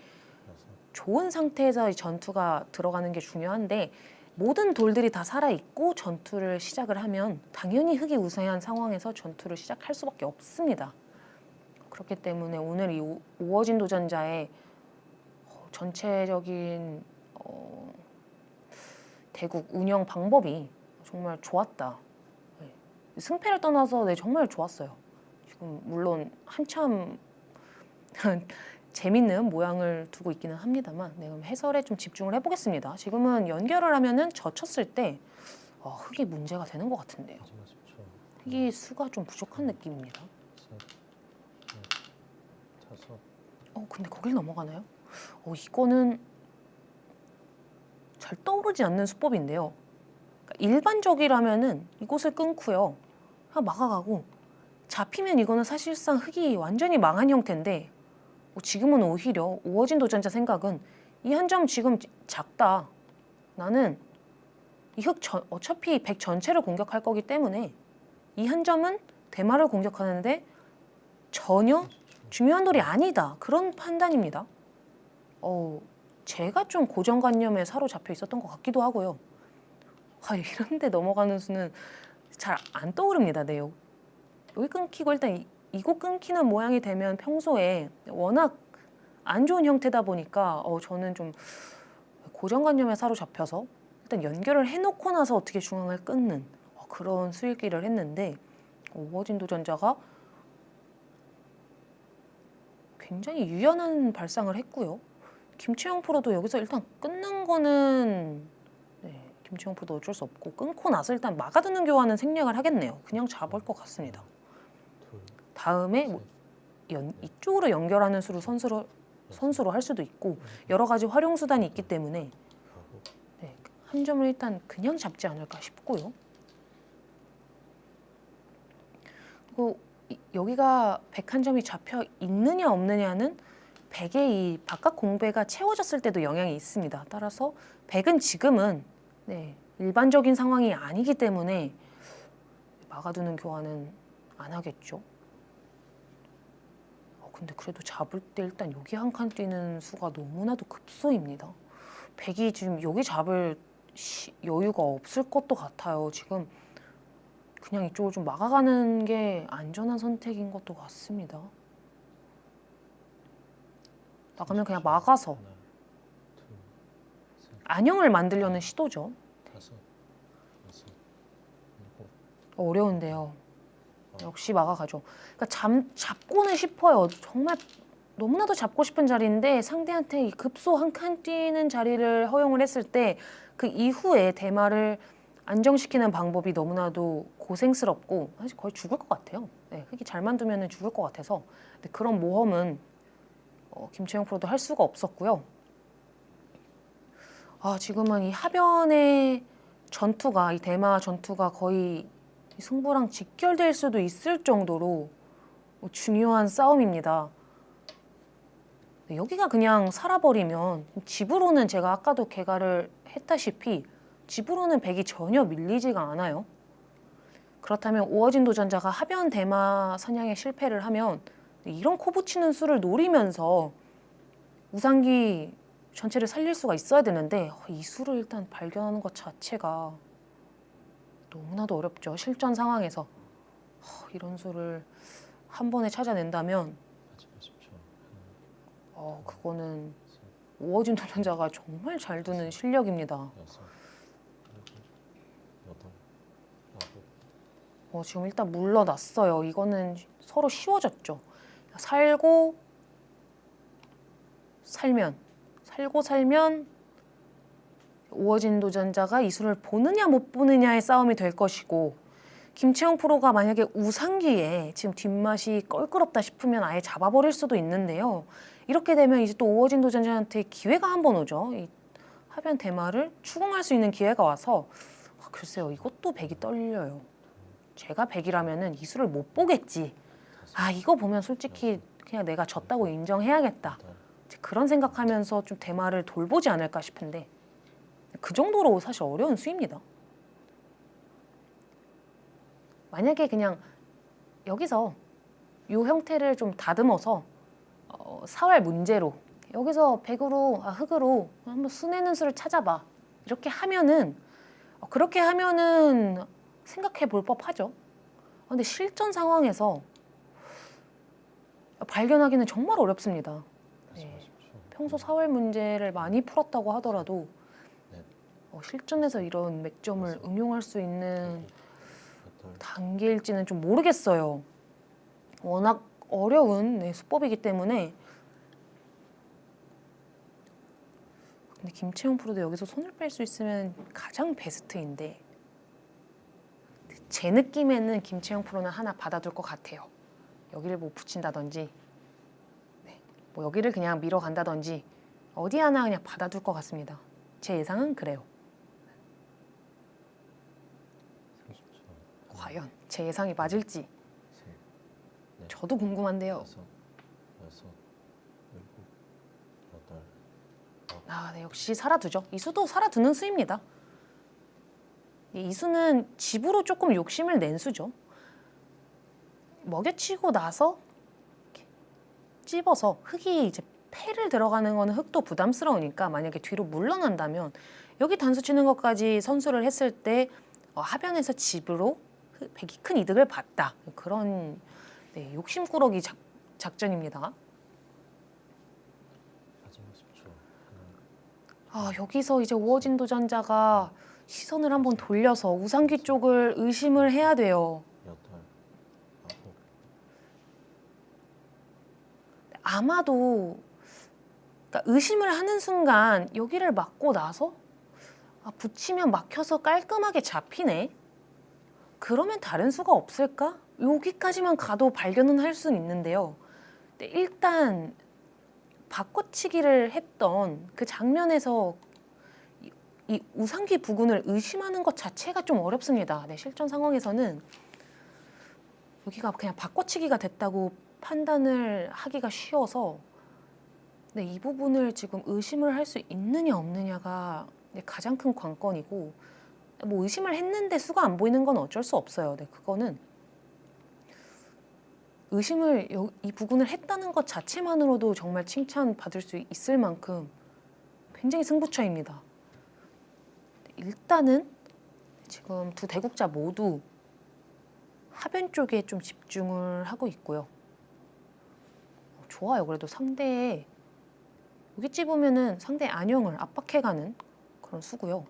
D: 여섯,
A: 좋은 상태에서 이 전투가 들어가는 게 중요한데 모든 돌들이 다 살아있고 전투를 시작을 하면 당연히 흙이 우세한 상황에서 전투를 시작할 수밖에 없습니다. 그렇기 때문에 오늘 이 오어진 도전자의 전체적인 대국 운영 방법이 정말 좋았다. 네. 승패를 떠나서 네, 정말 좋았어요. 지금 물론 한참 재밌는 모양을 두고 있기는 합니다만 네, 그럼 해설에 좀 집중을 해보겠습니다. 지금은 연결을 하면은 젖혔을 때 흙이 문제가 되는 것 같은데요.
D: 마지막 10초.
A: 흙이 수가 좀 부족한 느낌입니다.
D: 셋, 넷, 다섯,
A: 근데 거길 넘어가나요? 이거는 잘 떠오르지 않는 수법인데요. 그러니까 일반적이라면은 이곳을 끊고요. 그냥 막아가고 잡히면 이거는 사실상 흙이 완전히 망한 형태인데 지금은 오히려 오어진 도전자 생각은 이 한 점 지금 작다. 나는 이 흙 어차피 100 전체를 공격할 거기 때문에 이 한 점은 대마를 공격하는데 전혀 중요한 돌이 아니다. 그런 판단입니다. 제가 좀 고정관념에 사로잡혀 있었던 것 같기도 하고요. 이런데 넘어가는 수는 잘 안 떠오릅니다. 네, 여기 끊기고 일단 이곳 끊기는 모양이 되면 평소에 워낙 안 좋은 형태다 보니까 저는 좀 고정관념에 사로잡혀서 일단 연결을 해놓고 나서 어떻게 중앙을 끊는 그런 수일기를 했는데 오어진 도전자가 굉장히 유연한 발상을 했고요. 김채영 프로도 여기서 일단 끊는 거는 네, 김채영 프로도 어쩔 수 없고 끊고 나서 일단 막아두는 교환은 생략을 하겠네요. 그냥 잡을 것 같습니다.
D: 둘,
A: 다음에 뭐 이쪽으로 연결하는 수를 선수로 할 수도 있고 여러 가지 활용 수단이 있기 때문에
D: 아홉,
A: 네, 한 점을 일단 그냥 잡지 않을까 싶고요. 그리고 여기가 101점이 잡혀 있느냐 없느냐는 100의 이 바깥 공배가 채워졌을 때도 영향이 있습니다. 따라서 100은 지금은 네, 일반적인 상황이 아니기 때문에 막아두는 교환은 안 하겠죠. 근데 그래도 잡을 때 일단 여기 한 칸 뛰는 수가 너무나도 급소입니다. 100이 지금 여기 잡을 여유가 없을 것도 같아요. 지금 그냥 이쪽을 좀 막아가는 게 안전한 선택인 것도 같습니다. 나가면 그냥 막아서
D: 하나, 둘, 셋,
A: 안형을 만들려는 시도죠.
D: 다섯, 여섯, 일곱,
A: 어려운데요. 역시 막아가죠. 그러니까 잡고는 싶어요. 정말 너무나도 잡고 싶은 자리인데 상대한테 이 급소 한 칸 뛰는 자리를 허용을 했을 때 그 이후에 대마를 안정시키는 방법이 너무나도 고생스럽고 사실 거의 죽을 것 같아요. 네, 흙이 잘 만두면 죽을 것 같아서 근데 그런 모험은 김채영 프로도 할 수가 없었고요. 지금은 이 하변의 전투가 이 대마 전투가 거의 승부랑 직결될 수도 있을 정도로 중요한 싸움입니다. 네, 여기가 그냥 살아버리면 집으로는 제가 아까도 개가를 했다시피 집으로는 100이 전혀 밀리지가 않아요. 그렇다면 오어진 도전자가 하변 대마 사냥에 실패를 하면 이런 코 붙이는 수를 노리면서 우상기 전체를 살릴 수가 있어야 되는데 이 수를 일단 발견하는 것 자체가 너무나도 어렵죠. 실전 상황에서 이런 수를 한 번에 찾아낸다면
D: 마지막 10초.
A: 그거는 오어진 도전자가 정말 잘 두는 실력입니다.
D: 여섯, 일곱, 여덟, 아홉,
A: 지금 일단 물러났어요. 이거는 서로 쉬워졌죠. 살고 살면 오어진 도전자가 이 수를 보느냐 못 보느냐의 싸움이 될 것이고 김채영 프로가 만약에 우상기에 지금 뒷맛이 껄끄럽다 싶으면 아예 잡아버릴 수도 있는데요. 이렇게 되면 이제 또 오어진 도전자한테 기회가 한 번 오죠. 이 하변 대마를 추궁할 수 있는 기회가 와서 글쎄요. 이것도 100이 떨려요. 제가 100이라면은 이 수를 못 보겠지 아 이거 보면 솔직히 그냥 내가 졌다고 인정해야겠다. 이제 그런 생각하면서 좀 대마를 돌보지 않을까 싶은데 그 정도로 사실 어려운 수입니다. 만약에 그냥 여기서 이 형태를 좀 다듬어서 사활 문제로 여기서 백으로 흙으로 한번 수내는 수를 찾아봐 이렇게 하면은 그렇게 하면은 생각해 볼 법하죠. 근데 실전 상황에서 발견하기는 정말 어렵습니다. 네.
D: 말씀하십시오.
A: 평소 사활 문제를 많이 풀었다고 하더라도
D: 네.
A: 실전에서 이런 맥점을 응용할 수 있는
D: 여덟,
A: 단계일지는 좀 모르겠어요. 워낙 어려운 수법이기 때문에. 근데 김채영 프로도 여기서 손을 뺄 수 있으면 가장 베스트인데 제 느낌에는 김채영 프로는 하나 받아둘 것 같아요. 여기를 뭐 붙인다든지 뭐 여기를 그냥 밀어간다든지 어디 하나 그냥 받아둘 것 같습니다. 제 예상은 그래요.
D: 30초.
A: 과연 제 예상이 맞을지
D: 셋, 넷,
A: 저도 궁금한데요.
D: 다섯, 여섯, 일곱, 여덟,
A: 아, 네, 역시 살아두죠. 이 수도 살아두는 수입니다. 이 수는 집으로 조금 욕심을 낸 수죠. 먹여치고 나서 이렇게 찝어서 흙이 이제 패를 들어가는 거는 흙도 부담스러우니까 만약에 뒤로 물러난다면 여기 단수 치는 것까지 선수를 했을 때 하변에서 집으로 백이 큰 이득을 봤다. 그런 욕심꾸러기 작전입니다.
D: 마지막 10초.
A: 아, 여기서 이제 우호진 도전자가 시선을 한번 돌려서 우상귀 쪽을 의심을 해야 돼요.
D: 여덟, 아홉,
A: 아마도 그러니까 의심을 하는 순간 여기를 막고 나서 붙이면 막혀서 깔끔하게 잡히네. 그러면 다른 수가 없을까? 여기까지만 가도 발견은 할 수는 있는데요. 근데 일단 바꿔치기를 했던 그 장면에서 이 우상귀 부근을 의심하는 것 자체가 좀 어렵습니다. 네, 실전 상황에서는 여기가 그냥 바꿔치기가 됐다고 판단을 하기가 쉬워서 네, 이 부분을 지금 의심을 할 수 있느냐 없느냐가 가장 큰 관건이고 뭐 의심을 했는데 수가 안 보이는 건 어쩔 수 없어요. 네, 그거는 의심을 이 부분을 했다는 것 자체만으로도 정말 칭찬받을 수 있을 만큼 굉장히 승부처입니다. 일단은 지금 두 대국자 모두 하변 쪽에 좀 집중을 하고 있고요. 좋아요. 그래도 상대의 여기 찝으면은 상대의 안형을 압박해가는 그런 수고요.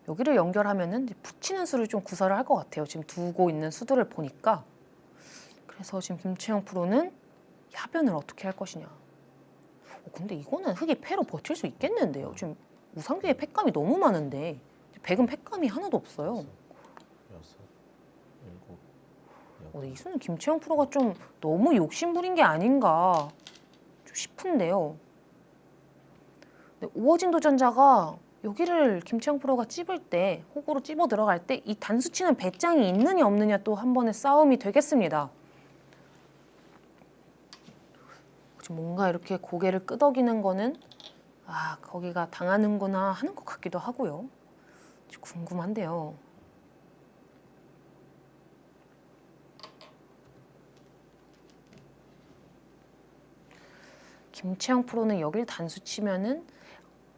A: 여기를 연결하면은 이제 붙이는 수를 좀 구사를 할 것 같아요. 지금 두고 있는 수들을 보니까. 그래서 지금 김채영 프로는 하변을 어떻게 할 것이냐. 근데 이거는 흙이 패로 버틸 수 있겠는데요. 지금 우상귀의 패감이 너무 많은데 백은 패감이 하나도 없어요.
D: 여섯, 일곱,
A: 이 수는 김채영 프로가 좀 너무 욕심부린 게 아닌가 좀 싶은데요. 우호진 도전자가 여기를 김채영 프로가 찝을 때 호구로 찝어 들어갈 때 이 단수 치는 배짱이 있느냐 없느냐 또 한 번의 싸움이 되겠습니다. 뭔가 이렇게 고개를 끄덕이는 거는 거기가 당하는구나 하는 것 같기도 하고요. 좀 궁금한데요. 김채영 프로는 여길 단수 치면은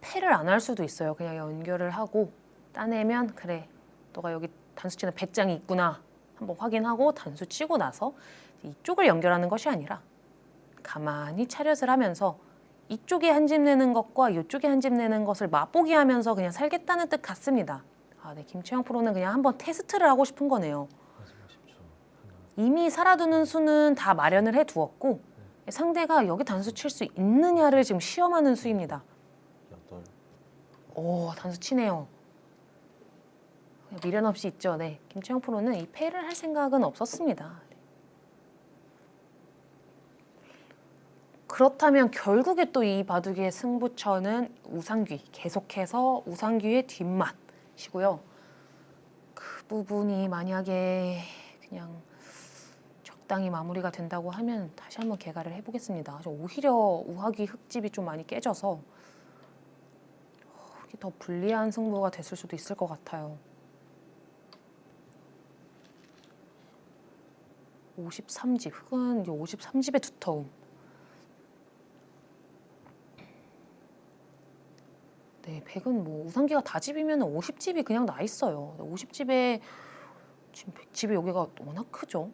A: 패를 안 할 수도 있어요. 그냥 연결을 하고 따내면 그래 너가 여기 단수 치는 배짱이 있구나 한번 확인하고 단수 치고 나서 이쪽을 연결하는 것이 아니라 가만히 차렷을 하면서 이쪽에 한 집 내는 것과 이쪽에 한 집 내는 것을 맛보기 하면서 그냥 살겠다는 뜻 같습니다. 네, 김채영 프로는 그냥 한번 테스트를 하고 싶은 거네요.
D: 마지막 10초. 하나,
A: 이미 살아두는 수는 다 마련을 해두었고 상대가 여기 단수 칠 수 있느냐를 지금 시험하는 수입니다.
D: 여덟,
A: 오, 단수 치네요. 미련 없이 있죠. 네, 김채영 프로는 이 패를 할 생각은 없었습니다. 그렇다면 결국에 또 이 바둑의 승부처는 우상귀, 계속해서 우상귀의 뒷맛이고요. 그 부분이 만약에 그냥 적당히 마무리가 된다고 하면 다시 한번 개가를 해보겠습니다. 오히려 우하기 흙집이 좀 많이 깨져서 이게 더 불리한 승부가 됐을 수도 있을 것 같아요. 53집, 흙은 이제 53집의 두터움. 네, 100은 뭐 우상기가 다집이면 50집이 그냥 나 있어요. 50집에 지금 100집이 여기가 워낙 크죠.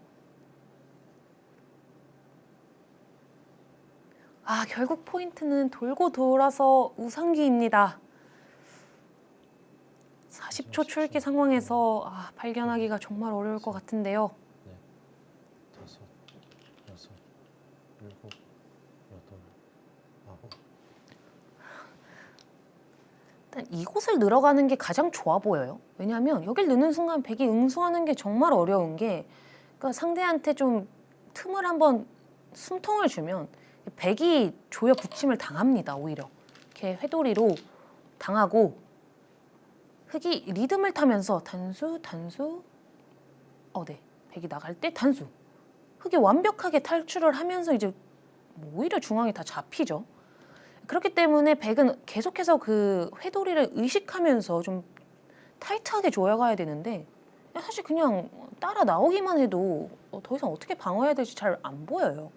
A: 아, 결국 포인트는 돌고 돌아서 우상기입니다. 40초 초읽기 상황에서 발견하기가 정말 어려울 것 같은데요.
D: 5, 6, 7, 8, 9.
A: 일단 이곳을 늘어가는 게 가장 좋아 보여요. 왜냐하면 여길 넣는 순간 백이 응수하는 게 정말 어려운 게, 그러니까 상대한테 좀 틈을 한번 숨통을 주면 백이 조여 붙임을 당합니다. 오히려 이렇게 회돌이로 당하고 흙이 리듬을 타면서 단수 단수 네, 백이 나갈 때 단수, 흙이 완벽하게 탈출을 하면서 이제 오히려 중앙이 다 잡히죠. 그렇기 때문에 백은 계속해서 그 회돌이를 의식하면서 좀 타이트하게 조여가야 되는데, 사실 그냥 따라 나오기만 해도 더 이상 어떻게 방어해야 될지 잘 안 보여요.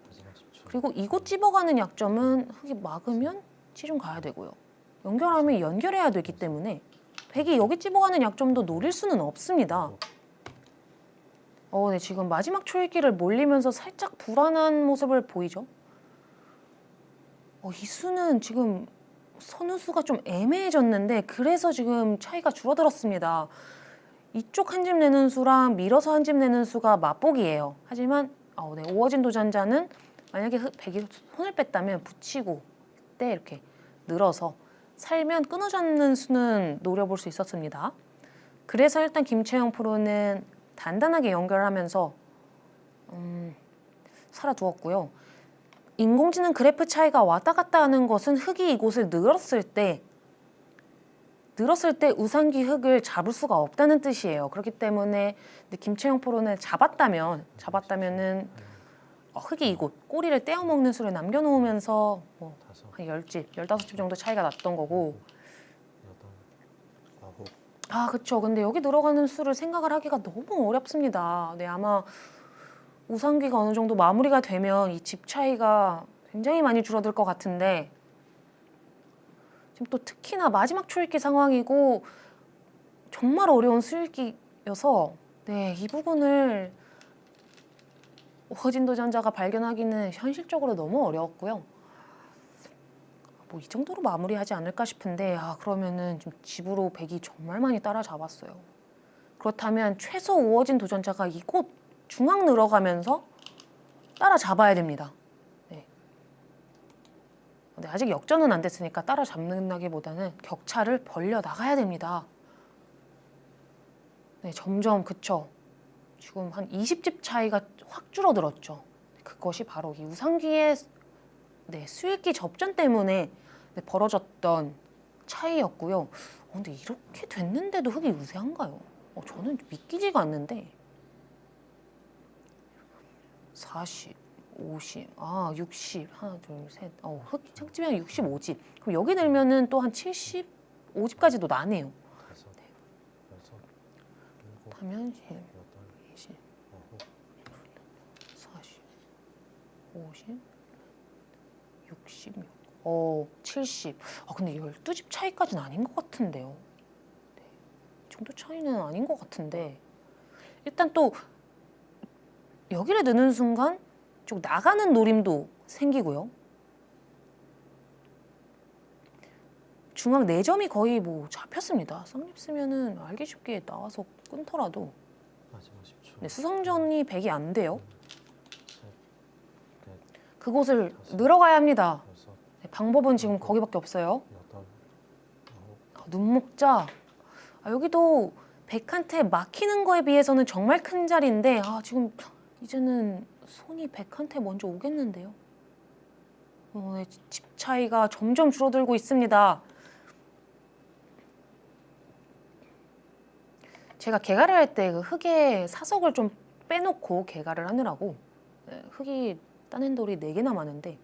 D: 마지막 10초.
A: 그리고 이곳 집어가는 약점은 흙이 막으면 치중 가야 되고요. 연결하면 연결해야 되기 때문에 백이 여기 집어가는 약점도 노릴 수는 없습니다. 네, 지금 마지막 초읽기를 몰리면서 살짝 불안한 모습을 보이죠. 이 수는 지금 선우수가 좀 애매해졌는데, 그래서 지금 차이가 줄어들었습니다. 이쪽 한 집 내는 수랑 밀어서 한 집 내는 수가 맞보기예요. 하지만 네, 오어진 도전자는 만약에 백이 손을 뺐다면 붙이고 때 이렇게 늘어서 살면 끊어잡는 수는 노려볼 수 있었습니다. 그래서 일단 김채영 프로는 단단하게 연결하면서 살아두었고요. 인공지능 그래프 차이가 왔다 갔다 하는 것은 흙이 이곳을 늘었을 때 우상기 흙을 잡을 수가 없다는 뜻이에요. 그렇기 때문에 김채영 프로는 잡았다면은 흙이 이곳 꼬리를 떼어먹는 수를 남겨놓으면서 한 10집, 15집 정도 차이가 났던 거고.
D: 8, 9.
A: 그쵸. 근데 여기 들어가는 수를 생각을 하기가 너무 어렵습니다. 네, 아마 우상기가 어느 정도 마무리가 되면 이 집 차이가 굉장히 많이 줄어들 것 같은데, 지금 또 특히나 마지막 초읽기 상황이고 정말 어려운 수읽기여서 네, 이 부분을 오어진 도전자가 발견하기는 현실적으로 너무 어려웠고요. 뭐 이 정도로 마무리하지 않을까 싶은데, 그러면은 좀 집으로 백이 정말 많이 따라잡았어요. 그렇다면 최소 오어진 도전자가 이곳 중앙 늘어가면서 따라잡아야 됩니다. 네. 근데 아직 역전은 안 됐으니까 따라잡는다기보다는 격차를 벌려 나가야 됩니다. 네, 점점 그쵸. 지금 한 20집 차이가 확 줄어들었죠. 그것이 바로 이 우상기의 수읽기 접전 때문에 벌어졌던 차이였고요. 근데 이렇게 됐는데도 흙이 우세한가요? 저는 믿기지가 않는데. 40, 50, 60, 하나, 둘, 셋. 흙 창집이면 65집. 그럼 여기 들면은 또 한 75집까지도 나네요.
D: 5, 6, 7,
A: 하면
D: 8,
A: 20,
D: 9.
A: 40, 50, 66, 70. 근데 12집 차이까지는 아닌 것 같은데요. 네. 이 정도 차이는 아닌 것 같은데. 일단 또 여기를 넣는 순간 좀 나가는 노림도 생기고요. 중앙 4점이 거의 뭐 잡혔습니다. 쌍립 쓰면은 알기 쉽게 나와서 끊더라도.
D: 마지막 10초.
A: 네, 수성전이 100이 안 돼요.
D: 셋, 넷,
A: 그곳을 늘어가야 합니다.
D: 6,
A: 네, 방법은 지금 거기밖에 없어요.
D: 8, 9.
A: 눈목자. 여기도 100한테 막히는 거에 비해서는 정말 큰 자리인데, 지금 이제는 손이 100한테 먼저 오겠는데요. 네, 집 차이가 점점 줄어들고 있습니다. 제가 개가를 할 때 그 흙의 사석을 좀 빼놓고 개가를 하느라고 흙이 따낸 돌이 4개 남았는데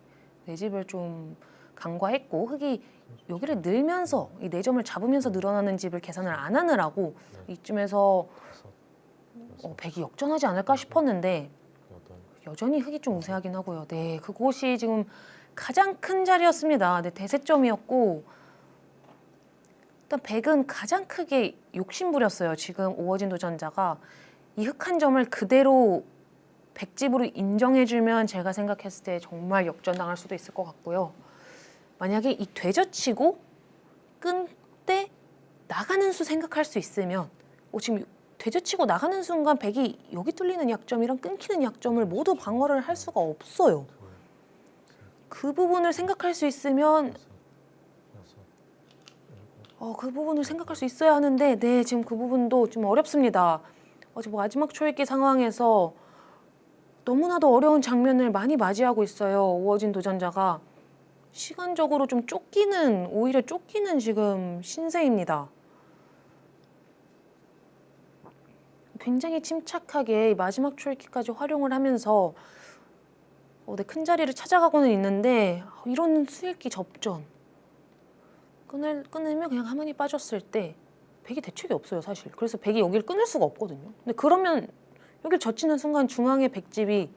A: 내 집을 좀 간과했고 흙이 여기를 늘면서 이 4점을 잡으면서 늘어나는 집을 계산을 안 하느라고 이쯤에서
D: 다섯,
A: 100이 역전하지 않을까 싶었는데
D: 여덟,
A: 여전히 흙이 좀 우세하긴 하고요. 네, 그곳이 지금 가장 큰 자리였습니다. 네, 대세점이었고 일단 100은 가장 크게 욕심부렸어요. 지금 오어진 도전자가 이 흙 한 점을 그대로 100집으로 인정해주면 제가 생각했을 때 정말 역전당할 수도 있을 것 같고요. 만약에 이 되져치고 끈때 나가는 수 생각할 수 있으면 지금 되져치고 나가는 순간 100이 여기 뚫리는 약점이랑 끊기는 약점을 모두 방어를 할 수가 없어요. 그 부분을 생각할 수 있으면
D: 다섯, 여섯, 일곱,
A: 그 부분을 생각할 수 있어야 하는데 네, 지금 그 부분도 좀 어렵습니다. 지금 마지막 초읽기 상황에서 너무나도 어려운 장면을 많이 맞이하고 있어요. 오어진 도전자가 시간적으로 좀 오히려 쫓기는 지금 신세입니다. 굉장히 침착하게 마지막 초읽기까지 활용을 하면서 네, 큰 자리를 찾아가고는 있는데 이런 수읽기 접전 끊으면 그냥 가만히 빠졌을 때 100이 대책이 없어요 사실. 그래서 100이 여기를 끊을 수가 없거든요. 근데 그러면 여기를 젖히는 순간 중앙에 100집이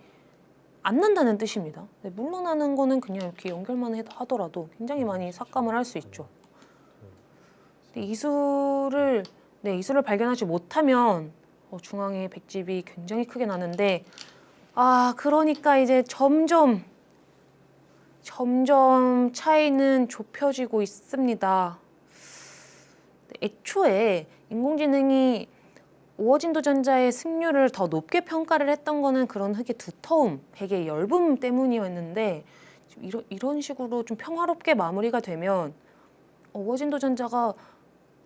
A: 안 난다는 뜻입니다. 네, 물러나는 거는 그냥 이렇게 연결만 하더라도 굉장히 많이 삭감을 할 수 있죠. 근데 이수를 발견하지 못하면 중앙에 100집이 굉장히 크게 나는데 그러니까 이제 점점 차이는 좁혀지고 있습니다. 애초에 인공지능이 오어진 도전자의 승률을 더 높게 평가를 했던 거는 그런 흙의 두터움, 100의 엷음 때문이었는데 이런 식으로 좀 평화롭게 마무리가 되면 오어진 도전자가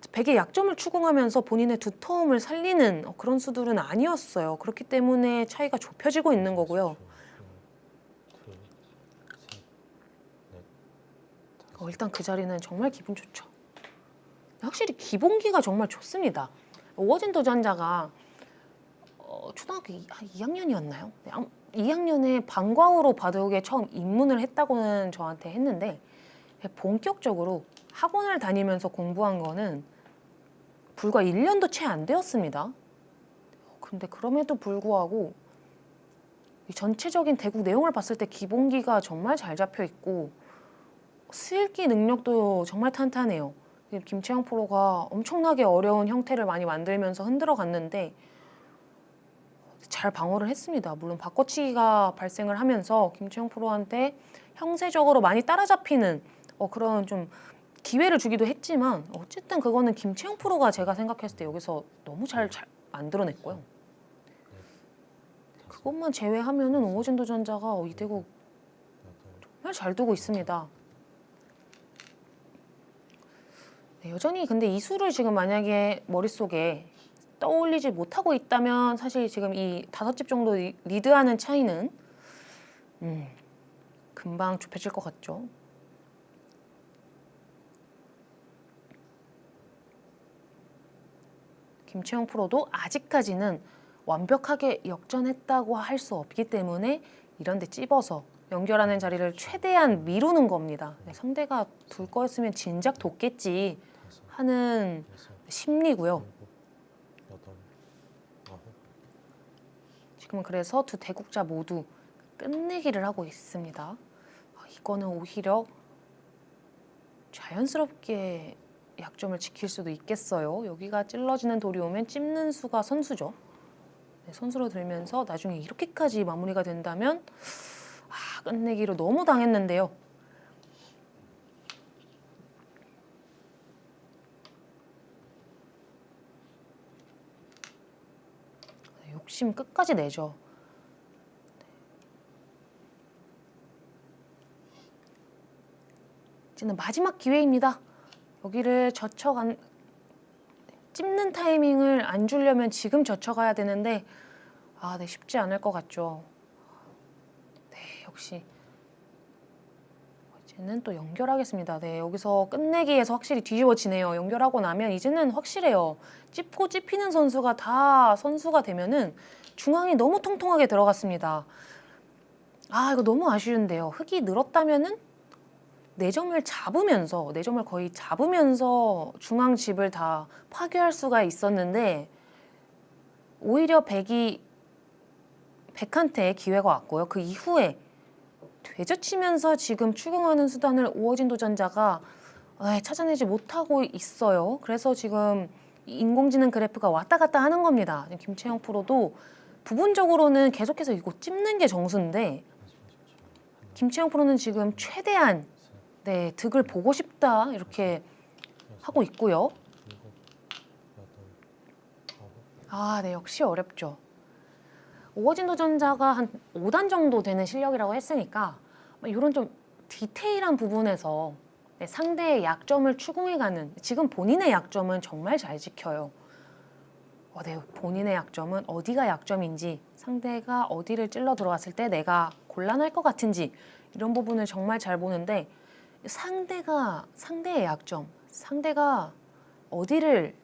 A: 100의 약점을 추궁하면서 본인의 두터움을 살리는 그런 수들은 아니었어요. 그렇기 때문에 차이가 좁혀지고 있는 거고요.
D: 둘, 셋, 넷,
A: 일단 그 자리는 정말 기분 좋죠. 확실히 기본기가 정말 좋습니다. 오어진 도전자가 초등학교 2학년이었나요? 2학년에 방과후로 바둑에 처음 입문을 했다고는 저한테 했는데 본격적으로 학원을 다니면서 공부한 거는 불과 1년도 채 안 되었습니다. 근데 그럼에도 불구하고 이 전체적인 대국 내용을 봤을 때 기본기가 정말 잘 잡혀 있고 수읽기 능력도 정말 탄탄해요. 김채영 프로가 엄청나게 어려운 형태를 많이 만들면서 흔들어 갔는데 잘 방어를 했습니다. 물론 바꿔치기가 발생을 하면서 김채영 프로한테 형세적으로 많이 따라잡히는 그런 좀 기회를 주기도 했지만 어쨌든 그거는 김채영 프로가 제가 생각했을 때 여기서 너무 잘 만들어냈고요. 그것만 제외하면은 오어진 도전자가 이 대국 정말 잘 두고 있습니다. 네, 여전히 근데 이 수를 지금 만약에 머릿속에 떠올리지 못하고 있다면 사실 지금 이 5집 정도 리드하는 차이는 금방 좁혀질 것 같죠. 김채영 프로도 아직까지는 완벽하게 역전했다고 할 수 없기 때문에 이런 데 찝어서 연결하는 자리를 최대한 미루는 겁니다. 네, 상대가 둘 거였으면 진작 뒀겠지 하는 심리고요.
D: 일곱, 여덟, 아홉,
A: 지금은 그래서 두 대국자 모두 끝내기를 하고 있습니다. 이거는 오히려 자연스럽게 약점을 지킬 수도 있겠어요. 여기가 찔러지는 돌이 오면 찝는 수가 선수죠. 네, 선수로 들면서 나중에 이렇게까지 마무리가 된다면 끝내기로 너무 당했는데요. 욕심 끝까지 내죠. 이제는 마지막 기회입니다. 여기를 찝는 타이밍을 안 주려면 지금 젖혀가야 되는데 네, 쉽지 않을 것 같죠. 네, 역시 이제는 또 연결하겠습니다. 네, 여기서 끝내기에서 확실히 뒤집어지네요. 연결하고 나면 이제는 확실해요. 찝고 찝히는 선수가 다 선수가 되면은 중앙이 너무 통통하게 들어갔습니다. 아, 이거 너무 아쉬운데요. 흙이 늘었다면은 4점을 거의 잡으면서 중앙 집을 다 파괴할 수가 있었는데 오히려 백한테 기회가 왔고요. 그 이후에 되젖히면서 지금 추궁하는 수단을 우어진 도전자가 찾아내지 못하고 있어요. 그래서 지금 인공지능 그래프가 왔다 갔다 하는 겁니다. 김채영 프로도 부분적으로는 계속해서 이거 찝는 게 정수인데 김채영 프로는 지금 최대한 득을 보고 싶다 이렇게 하고 있고요. 네, 역시 어렵죠. 우어진 도전자가 한 5단 정도 되는 실력이라고 했으니까 이런 좀 디테일한 부분에서 상대의 약점을 추궁해가는, 지금 본인의 약점은 정말 잘 지켜요. 네, 본인의 약점은 어디가 약점인지, 상대가 어디를 찔러 들어왔을 때 내가 곤란할 것 같은지 이런 부분을 정말 잘 보는데 상대의 약점, 상대가 어디를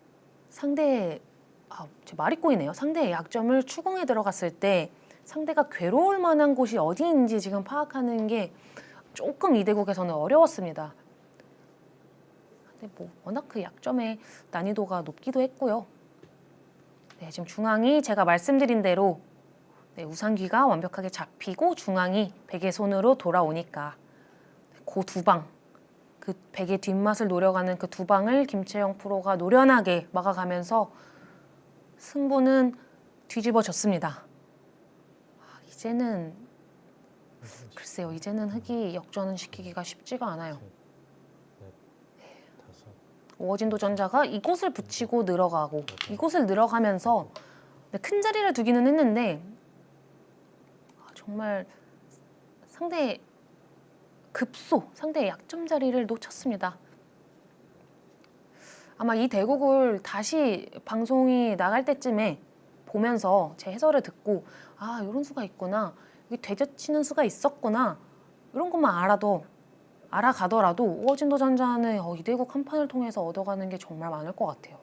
A: 제 말이 꼬이네요. 상대의 약점을 추궁해 들어갔을 때 상대가 괴로울 만한 곳이 어디인지 지금 파악하는 게 조금 이 대국에서는 어려웠습니다. 근데 워낙 그 약점의 난이도가 높기도 했고요. 네, 지금 중앙이 제가 말씀드린 대로 우상귀가 완벽하게 잡히고 중앙이 백의 손으로 돌아오니까 그 두 방, 그 백의 뒷맛을 노려가는 그 두 방을 김채영 프로가 노련하게 막아가면서 승부는 뒤집어졌습니다. 이제는 글쎄요, 이제는 흙이 역전을 시키기가 쉽지가 않아요. 우어진 도전자가 이곳을 붙이고 늘어가고 이곳을 늘어가면서 큰 자리를 두기는 했는데 정말 상대의 약점 자리를 놓쳤습니다. 아마 이 대국을 다시 방송이 나갈 때쯤에 보면서 제 해설을 듣고 이런 수가 있구나, 여기 되젖히는 수가 있었구나, 이런 것만 알아가더라도 우어진 도전자는 이 대국 한 판을 통해서 얻어가는 게 정말 많을 것 같아요.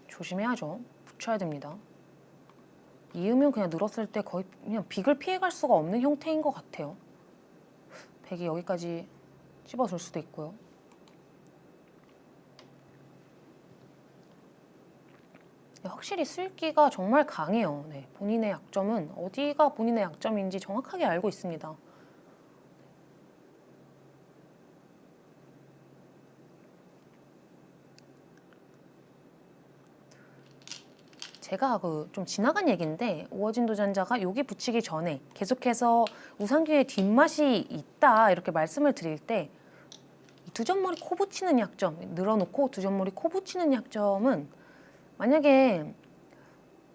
A: 조심해야죠. 붙여야 됩니다. 이으면 그냥 늘었을 때 거의 그냥 빅을 피해갈 수가 없는 형태인 것 같아요. 백이 여기까지 찝어줄 수도 있고요. 확실히 수익기가 정말 강해요. 본인의 약점은 어디가 본인의 약점인지 정확하게 알고 있습니다. 제가 좀 지나간 얘기인데 우어진 도전자가 여기 붙이기 전에 계속해서 우상귀의 뒷맛이 있다 이렇게 말씀을 드릴 때 두 점머리 코 붙이는 약점, 늘어놓고 두 점머리 코 붙이는 약점은 만약에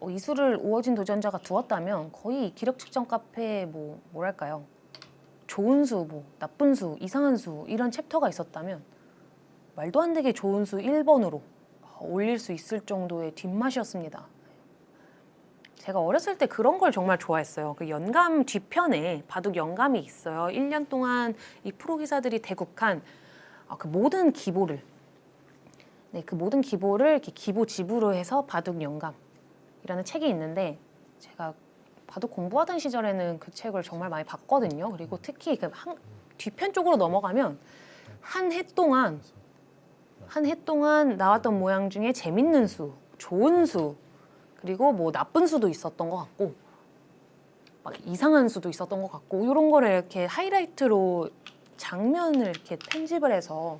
A: 이수를 우어진 도전자가 두었다면 거의 기력 측정 카페에 뭐랄까요, 좋은 수, 나쁜 수, 이상한 수 이런 챕터가 있었다면 말도 안 되게 좋은 수 1번으로 올릴 수 있을 정도의 뒷맛이었습니다. 제가 어렸을 때 그런 걸 정말 좋아했어요. 그 연감 뒤편에 바둑 연감이 있어요. 1년 동안 이 프로 기사들이 대국한 그 모든 기보를 이렇게 기보 집으로 해서 바둑 연감이라는 책이 있는데 제가 바둑 공부하던 시절에는 그 책을 정말 많이 봤거든요. 그리고 특히 그 뒤편 쪽으로 넘어가면 한 해 동안 나왔던 모양 중에 재밌는 수, 좋은 수, 그리고 나쁜 수도 있었던 것 같고 이상한 수도 있었던 것 같고 이런 거를 이렇게 하이라이트로 장면을 이렇게 편집을 해서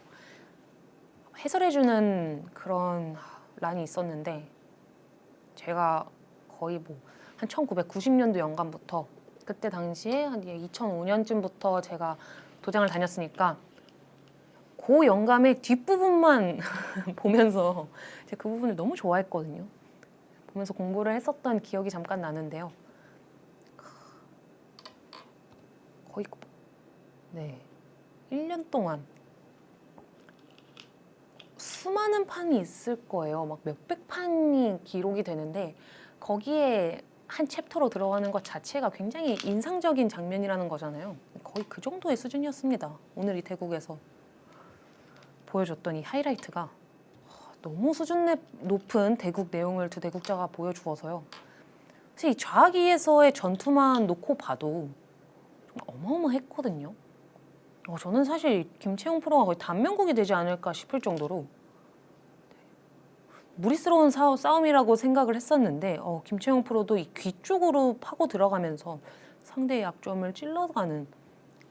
A: 해설해주는 그런 란이 있었는데 제가 거의 한 1990년도 연감부터 그때 당시에 한 2005년쯤부터 제가 도장을 다녔으니까 그 영감의 뒷부분만 보면서 제가 그 부분을 너무 좋아했거든요. 보면서 공부를 했었던 기억이 잠깐 나는데요. 거의 1년 동안 수많은 판이 있을 거예요. 막 몇백 판이 기록이 되는데 거기에 한 챕터로 들어가는 것 자체가 굉장히 인상적인 장면이라는 거잖아요. 거의 그 정도의 수준이었습니다. 오늘 이 대국에서 보여줬던 이 하이라이트가 너무 수준 높은 대국 내용을 두 대국자가 보여주어서요. 사실 이 좌악이에서의 전투만 놓고 봐도 좀 어마어마했거든요. 저는 사실 김채용 프로가 거의 단명국이 되지 않을까 싶을 정도로 무리스러운 싸움이라고 생각을 했었는데 김채용 프로도 이 귀 쪽으로 파고 들어가면서 상대의 약점을 찔러가는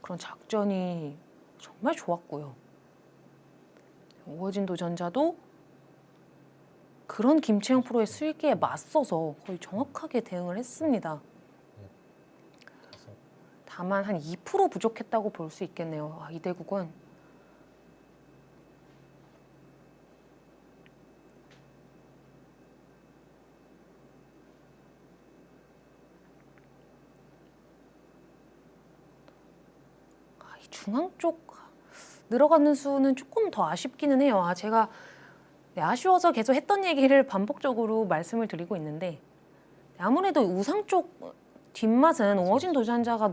A: 그런 작전이 정말 좋았고요. 우호진 도전자도 그런 김채용 프로의 수익기에 맞서서 거의 정확하게 대응을 했습니다.
D: 다섯,
A: 다만 한 2% 부족했다고 볼 수 있겠네요. 이 대국은 이 중앙 쪽 늘어가는 수는 조금 더 아쉽기는 해요. 제가 아쉬워서 계속 했던 얘기를 반복적으로 말씀을 드리고 있는데 아무래도 우상 쪽 뒷맛은 오어진 도전자가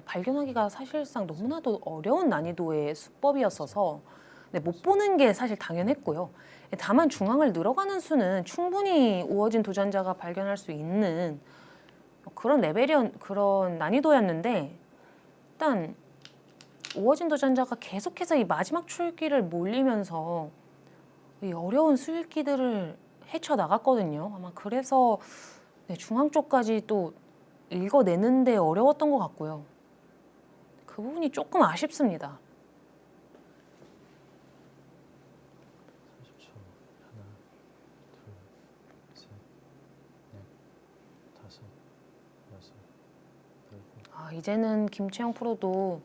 A: 발견하기가 사실상 너무나도 어려운 난이도의 수법이었어서 못 보는 게 사실 당연했고요. 다만 중앙을 늘어가는 수는 충분히 우어진 도전자가 발견할 수 있는 그런 그런 난이도였는데 일단 우어진 도전자가 계속해서 이 마지막 출기를 몰리면서 이 어려운 수익기들을 헤쳐나갔거든요. 아마 그래서 중앙 쪽까지 또 읽어내는데 어려웠던 것 같고요. 그 부분이 조금 아쉽습니다.
D: 30초. 하나, 둘, 셋, 넷, 다섯, 여섯, 일곱.
A: 이제는 김채영 프로도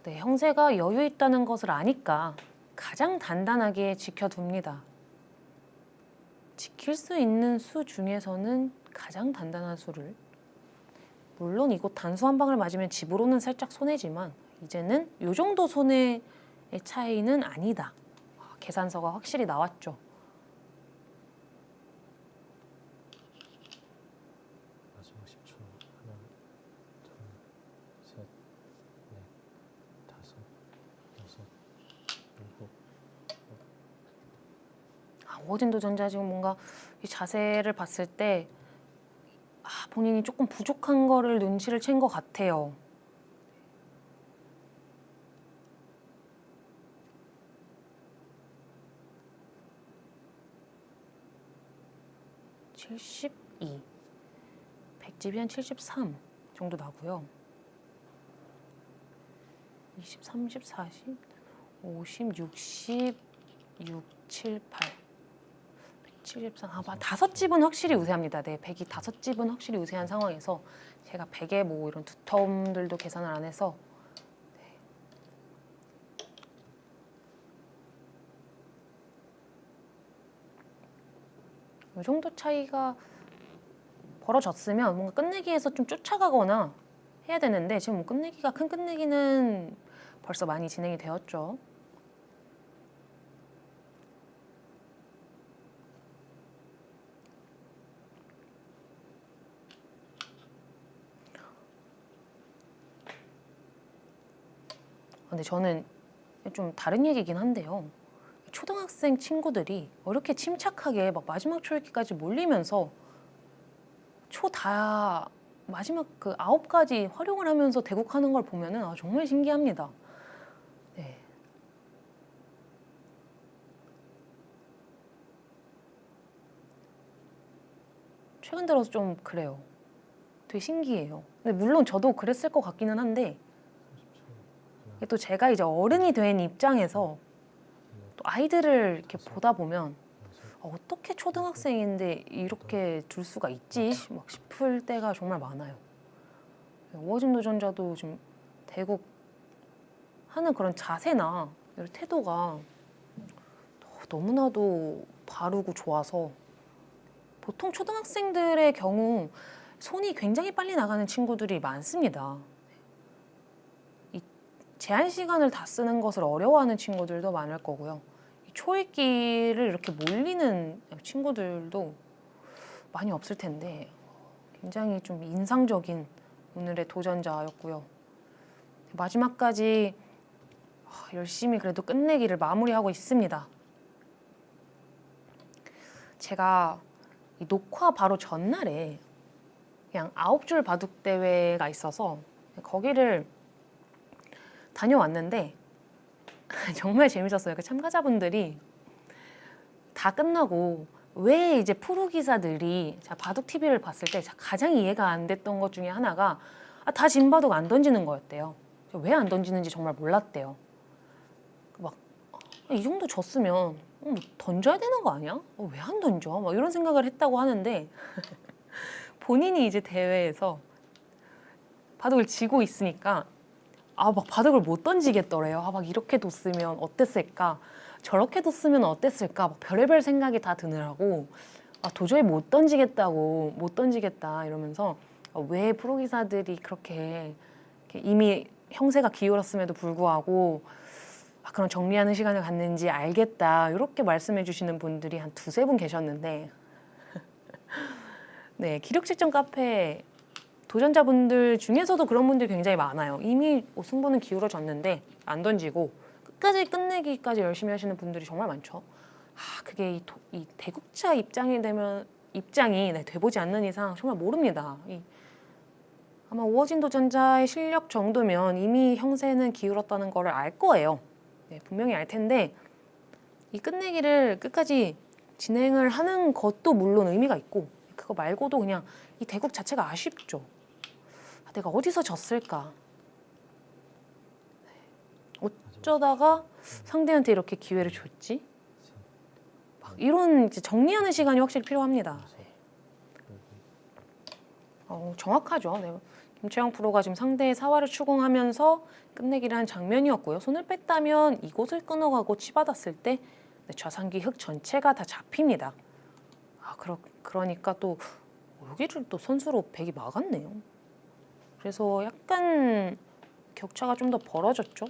A: 형세가 여유 있다는 것을 아니까 가장 단단하게 지켜둡니다. 지킬 수 있는 수 중에서는 가장 단단한 수를. 물론 이곳 단수 한 방을 맞으면 집으로는 살짝 손해지만 이제는 이 정도 손해의 차이는 아니다. 계산서가 확실히 나왔죠.
D: 마지막 10초. 하나, 둘, 셋, 넷, 다섯, 여섯, 일곱.
A: 오어진 도전자 지금 뭔가 이 자세를 봤을 때 본인이 조금 부족한 거를 눈치를 챈 것 같아요. (72) 100집이 한 73 정도 나고요. 20, 30, 40, 50, 60, 6, 7, 8 173. 5집은 확실히 우세합니다. 네, 100이 5집은 확실히 우세한 상황에서 제가 100의 뭐 이런 두텀들도 계산을 안 해서 이 정도 차이가 벌어졌으면 뭔가 끝내기에서 좀 쫓아가거나 해야 되는데 지금 끝내기가 큰 끝내기는 벌써 많이 진행이 되었죠. 근데 저는 좀 다른 얘기긴 한데요. 초등학생 친구들이 이렇게 침착하게 막 마지막 초읽기까지 몰리면서 다 마지막 그 9가지 활용을 하면서 대국하는 걸 보면은 정말 신기합니다. 네. 최근 들어서 좀 그래요. 되게 신기해요. 근데 물론 저도 그랬을 것 같기는 한데
D: 30초. 하나,
A: 또 제가 이제 어른이 된 입장에서 또 아이들을 이렇게 보다 보면
D: 여섯,
A: 어떻게 초등학생인데 이렇게 둘 수가 있지 막 싶을 때가 정말 많아요. 우어진 도전자도 지금 대국 하는 그런 자세나 이런 태도가 너무나도 바르고 좋아서 보통 초등학생들의 경우 손이 굉장히 빨리 나가는 친구들이 많습니다. 이 제한 시간을 다 쓰는 것을 어려워하는 친구들도 많을 거고요. 이 초읽기를 이렇게 몰리는 친구들도 많이 없을 텐데 굉장히 좀 인상적인 오늘의 도전자였고요. 마지막까지 열심히 그래도 끝내기를 마무리하고 있습니다. 제가 이 녹화 바로 전날에 그냥 9줄 바둑 대회가 있어서 거기를 다녀왔는데 정말 재밌었어요. 그 참가자분들이 다 끝나고 왜 이제 프로 기사들이 바둑 TV를 봤을 때 가장 이해가 안 됐던 것 중에 하나가 다 진 바둑 안 던지는 거였대요. 왜 안 던지는지 정말 몰랐대요. 막 이 정도 졌으면 뭐 던져야 되는 거 아니야? 왜 안 던져? 막 이런 생각을 했다고 하는데 본인이 이제 대회에서 바둑을 지고 있으니까 막 바둑을 못 던지겠더래요. 막 이렇게 뒀으면 어땠을까? 저렇게 뒀으면 어땠을까? 막 별의별 생각이 다 드느라고 도저히 못 던지겠다 이러면서 왜 프로기사들이 그렇게 이미 형세가 기울었음에도 불구하고 그런 정리하는 시간을 갖는지 알겠다 이렇게 말씀해 주시는 분들이 한 두세 분 계셨는데 네, 기력측정 카페 도전자분들 중에서도 그런 분들이 굉장히 많아요. 이미 승부는 기울어졌는데 안 던지고 끝까지 끝내기까지 열심히 하시는 분들이 정말 많죠. 그게 이 대국자 입장이 돼보지 않는 이상 정말 모릅니다. 아마 오어진 도전자의 실력 정도면 이미 형세는 기울었다는 거를 알 거예요. 네, 분명히 알 텐데 이 끝내기를 끝까지 진행을 하는 것도 물론 의미가 있고 그거 말고도 그냥 이 대국 자체가 아쉽죠. 내가 어디서 졌을까? 어쩌다가 상대한테 이렇게 기회를 줬지? 막 이런 이제 정리하는 시간이 확실히 필요합니다. 정확하죠. 네. 김채영 프로가 지금 상대의 사활을 추궁하면서 끝내기를 한 장면이었고요. 손을 뺐다면 이곳을 끊어가고 치받았을 때 좌상기 흙 전체가 다 잡힙니다. 그러니까 또 여기를 또 선수로 백이 막았네요. 그래서 약간 격차가 좀 더 벌어졌죠.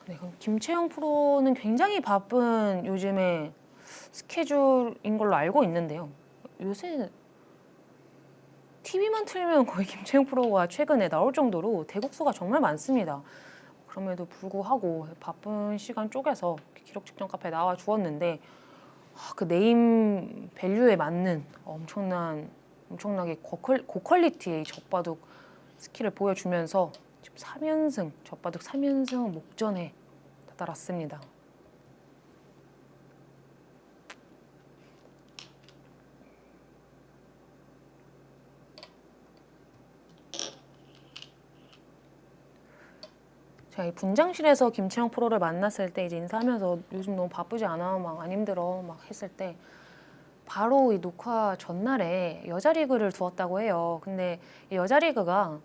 A: 네, 그럼 김채영 프로는 굉장히 바쁜 요즘에 스케줄인 걸로 알고 있는데요. 요새 TV만 틀면 거의 김채영 프로가 최근에 나올 정도로 대국수가 정말 많습니다. 그럼에도 불구하고 바쁜 시간 쪼개서 기록 측정 카페에 나와 주었는데 그 네임 밸류에 맞는 엄청나게 고퀄리티의 젖바둑 스킬을 보여주면서 지금 3연승, 젖바둑 3연승 목전에 다다랐습니다. 제가 이 분장실에서 김채영 프로를 만났을 때 이제 인사하면서 요즘 너무 바쁘지 않아? 막 안 힘들어? 막 했을 때 바로 이 녹화 전날에 여자리그를 두었다고 해요. 근데 이 여자리그가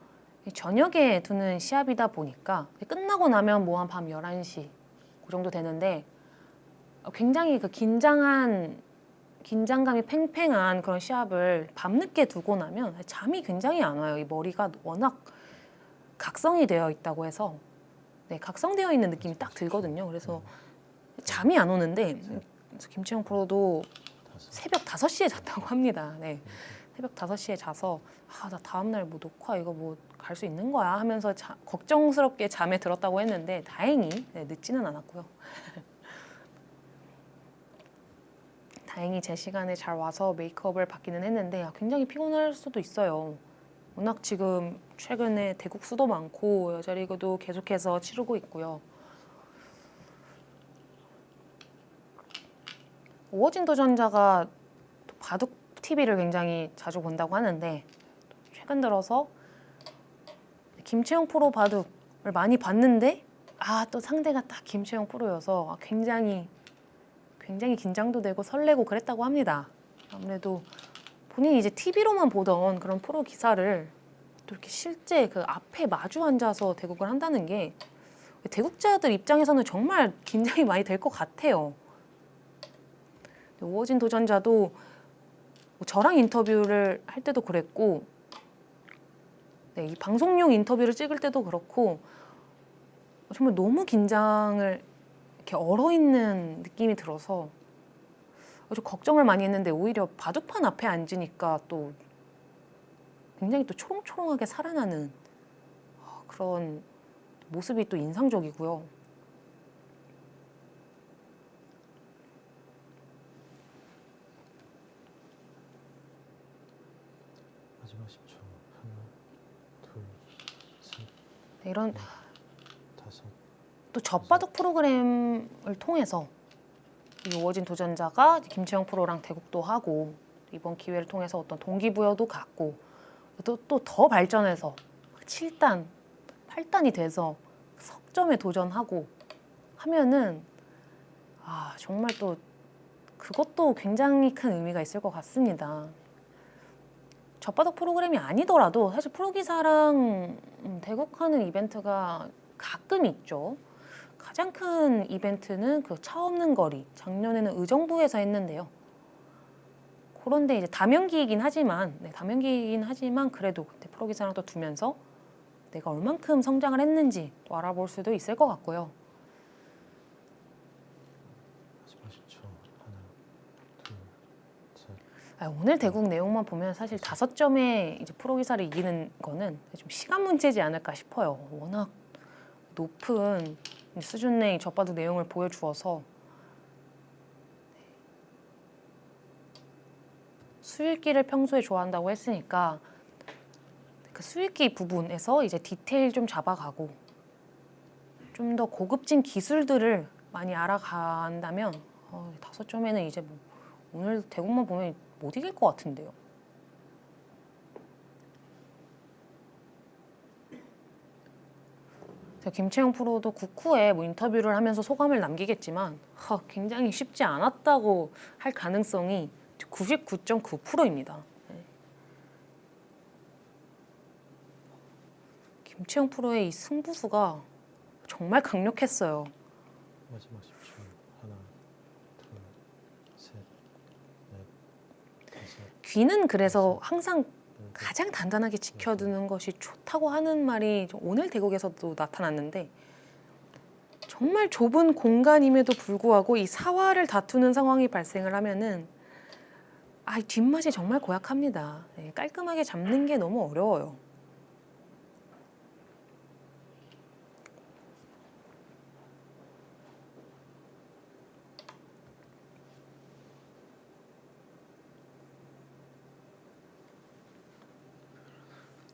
A: 저녁에 두는 시합이다 보니까 끝나고 나면 뭐 한 밤 11시 그 정도 되는데 굉장히 그 긴장감이 팽팽한 그런 시합을 밤늦게 두고 나면 잠이 굉장히 안 와요. 이 머리가 워낙 각성이 되어 있다고 해서 각성되어 있는 느낌이 딱 들거든요. 그래서 잠이 안 오는데 그래서 김채영 프로도 새벽 5시에 잤다고 합니다. 네. 새벽 5시에 자서 나 다음날 뭐 녹화 이거 뭐 갈 수 있는 거야 하면서 걱정스럽게 잠에 들었다고 했는데 다행히 늦지는 않았고요. 다행히 제 시간에 잘 와서 메이크업을 받기는 했는데 굉장히 피곤할 수도 있어요. 워낙 지금 최근에 대국수도 많고 여자리그도 계속해서 치르고 있고요. 오어진 도전자가 바둑 TV를 굉장히 자주 본다고 하는데 최근 들어서 김채영 프로 바둑을 많이 봤는데 또 상대가 딱 김채영 프로여서 굉장히 긴장도 되고 설레고 그랬다고 합니다. 아무래도 본인이 이제 TV로만 보던 그런 프로 기사를 또 이렇게 실제 그 앞에 마주 앉아서 대국을 한다는 게 대국자들 입장에서는 정말 긴장이 많이 될 것 같아요. 오어진 도전자도 저랑 인터뷰를 할 때도 그랬고 이 방송용 인터뷰를 찍을 때도 그렇고 정말 너무 긴장을 이렇게 얼어있는 느낌이 들어서 좀 걱정을 많이 했는데 오히려 바둑판 앞에 앉으니까 또 굉장히 또 초롱초롱하게 살아나는 그런 모습이 또 인상적이고요.
D: 마지막 10초. 하나, 둘, 셋,
A: 네, 이런
D: 다섯.
A: 또 젖바둑 프로그램을 통해서 이 우호진 도전자가 김채영 프로랑 대국도 하고 이번 기회를 통해서 어떤 동기부여도 갖고 또 더 발전해서 7단, 8단이 돼서 석점에 도전하고 하면은 정말 또 그것도 굉장히 큰 의미가 있을 것 같습니다. 젖바둑 프로그램이 아니더라도 사실 프로기사랑 대국하는 이벤트가 가끔 있죠. 가장 큰 이벤트는 그 차 없는 거리, 작년에는 의정부에서 했는데요. 그런데 이제 다명기이긴 하지만, 그래도 그때 프로기사랑 또 두면서 내가 얼만큼 성장을 했는지 또 알아볼 수도 있을 것 같고요.
D: 마지막 10초. 하나, 둘, 셋.
A: 오늘 대국 내용만 보면 사실 5점에 이제 프로기사를 이기는 거는 좀 시간 문제지 않을까 싶어요. 워낙 높은 수준의 젖바둑 내용을 보여주어서 수읽기를 평소에 좋아한다고 했으니까 그 수읽기 부분에서 이제 디테일 좀 잡아가고 좀 더 고급진 기술들을 많이 알아간다면 5점에는 이제 뭐 오늘 대국만 보면 못 이길 것 같은데요. 김채영 프로도 국후에 뭐 인터뷰를 하면서 소감을 남기겠지만 굉장히 쉽지 않았다고 할 가능성이 99.9%입니다. 김채영 프로의 이 승부수가 정말 강력했어요.
D: 마지막 10초. 하나, 둘, 셋, 넷, 다섯.
A: 귀는 그래서 항상 가장 단단하게 지켜두는 것이 좋다고 하는 말이 오늘 대국에서도 나타났는데 정말 좁은 공간임에도 불구하고 이 사활을 다투는 상황이 발생을 하면은 이 뒷맛이 정말 고약합니다. 깔끔하게 잡는 게 너무 어려워요.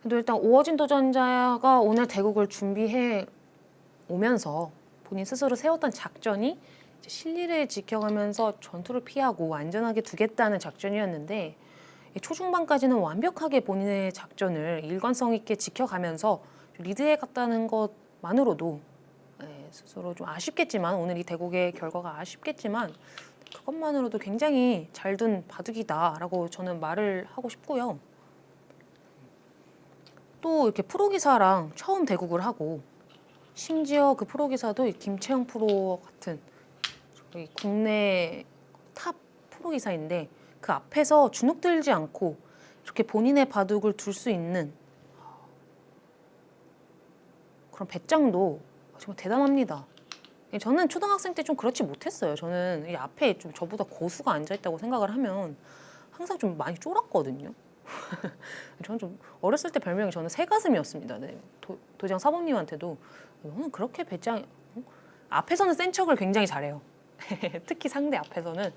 A: 근데 일단 오어진 도전자가 오늘 대국을 준비해 오면서 본인 스스로 세웠던 작전이 이제 실리를 지켜가면서 전투를 피하고 안전하게 두겠다는 작전이었는데 초중반까지는 완벽하게 본인의 작전을 일관성 있게 지켜가면서 리드해 갔다는 것만으로도 스스로 좀 아쉽겠지만 오늘 이 대국의 결과가 아쉽겠지만 그것만으로도 굉장히 잘 둔 바둑이다라고 저는 말을 하고 싶고요. 또 이렇게 프로기사랑 처음 대국을 하고 심지어 그 프로기사도 김채영 프로 같은 저희 국내 탑 프로기사인데 그 앞에서 주눅 들지 않고 이렇게 본인의 바둑을 둘 수 있는 그런 배짱도 정말 대단합니다. 저는 초등학생 때 좀 그렇지 못했어요. 저는 이 앞에 좀 저보다 고수가 앉아있다고 생각을 하면 항상 좀 많이 쫄았거든요. 저는 좀 어렸을 때 별명이 저는 새가슴이었습니다. 네. 도장 사범님한테도 너는 그렇게 배짱 앞에서는 센 척을 굉장히 잘해요. 특히 상대 앞에서는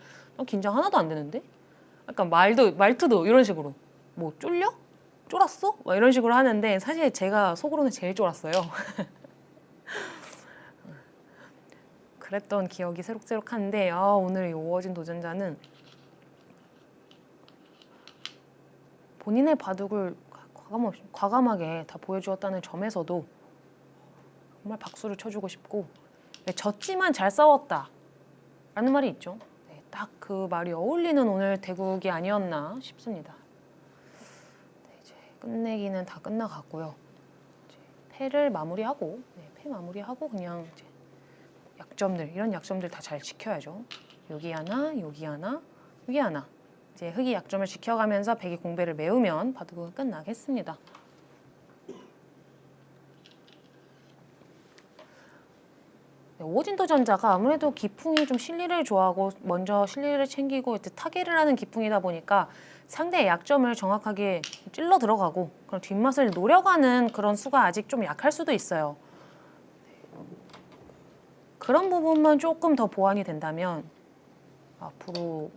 A: 긴장 하나도 안 되는데 약간 말투도 이런 식으로 뭐 쫄려? 쫄았어? 막 이런 식으로 하는데 사실 제가 속으로는 제일 쫄았어요. 그랬던 기억이 새록새록한데 오늘 이 오어진 도전자는 본인의 바둑을 과감하게 다 보여주었다는 점에서도 정말 박수를 쳐주고 싶고 졌지만 잘 싸웠다 라는 말이 있죠. 딱 그 말이 어울리는 오늘 대국이 아니었나 싶습니다. 이제 끝내기는 다 끝나갔고요. 패를 마무리하고 패 마무리하고 그냥 이제 이런 약점들 다 잘 지켜야죠. 여기 하나, 여기 하나, 여기 하나. 이제 흑이 약점을 지켜가면서 백이 공배를 메우면 바둑은 끝나겠습니다. 오진도전자가 아무래도 기풍이 좀 실리를 좋아하고 먼저 실리를 챙기고 타겟을 하는 기풍이다 보니까 상대의 약점을 정확하게 찔러 들어가고 그런 뒷맛을 노려가는 그런 수가 아직 좀 약할 수도 있어요. 그런 부분만 조금 더 보완이 된다면 앞으로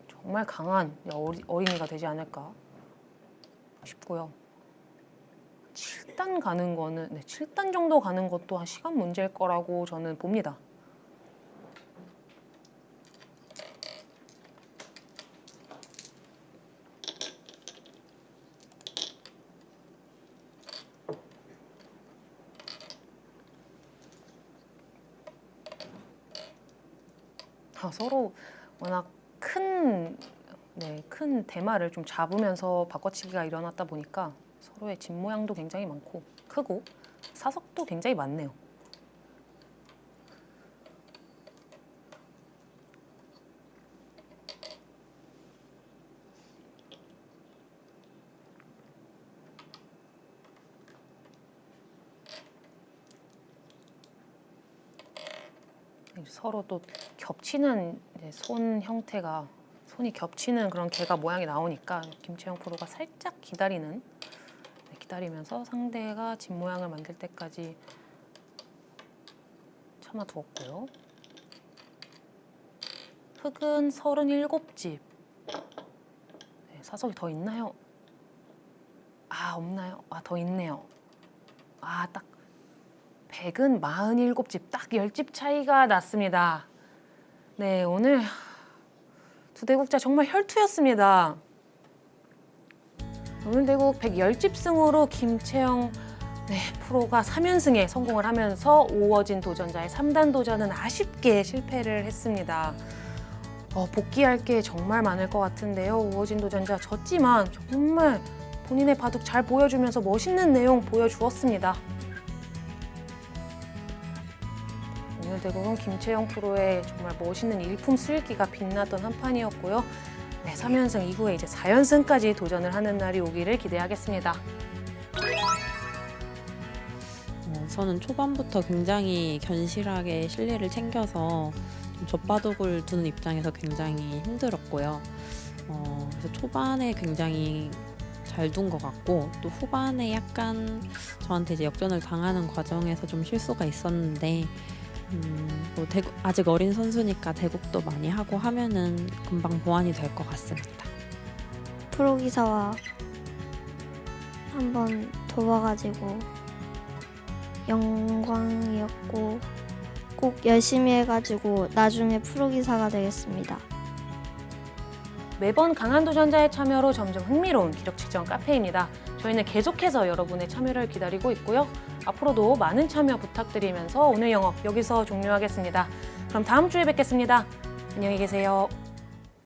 A: 정말 강한 어린이가 되지 않을까 싶고요. 7단 가는 거는 7단 정도 가는 것도 한 시간 문제일 거라고 저는 봅니다. 서로 워낙 큰 대마를 좀 잡으면서 바꿔치기가 일어났다 보니까 서로의 집 모양도 굉장히 많고 크고 사석도 굉장히 많네요. 서로 또 겹치는 손 형태가 손이 겹치는 그런 개가 모양이 나오니까 김채영 프로가 살짝 기다리면서 상대가 집 모양을 만들 때까지 참아두었고요. 흙은 37집. 사석이 더 있나요? 없나요? 더 있네요. 딱 100은 47집, 딱 10집 차이가 났습니다. 네, 오늘 두 대국자 정말 혈투였습니다. 오늘 대국 110집 승으로 김채영 프로가 3연승에 성공을 하면서 오어진 도전자의 3단 도전은 아쉽게 실패를 했습니다. 복귀할 게 정말 많을 것 같은데요. 오어진 도전자 졌지만 정말 본인의 바둑 잘 보여주면서 멋있는 내용 보여주었습니다. 오늘 대국은 김채영 프로의 정말 멋있는 일품 수일기가 빛났던 한 판이었고요. 3연승 이후에 이제 4연승까지 도전을 하는 날이 오기를 기대하겠습니다.
C: 저는 초반부터 굉장히 견실하게 실리를 챙겨서 좀 젖바둑을 두는 입장에서 굉장히 힘들었고요. 그래서 초반에 굉장히 잘 둔 것 같고 또 후반에 약간 저한테 이제 역전을 당하는 과정에서 좀 실수가 있었는데 뭐 아직 어린 선수니까 대국도 많이 하고 하면은 금방 보완이 될 것 같습니다.
B: 프로기사와 한번 둬봐가지고 영광이었고 꼭 열심히 해가지고 나중에 프로기사가 되겠습니다.
A: 매번 강한 도전자의 참여로 점점 흥미로운 기록 측정 카페입니다. 저희는 계속해서 여러분의 참여를 기다리고 있고요. 앞으로도 많은 참여 부탁드리면서 오늘 영업 여기서 종료하겠습니다. 그럼 다음 주에 뵙겠습니다. 안녕히 계세요.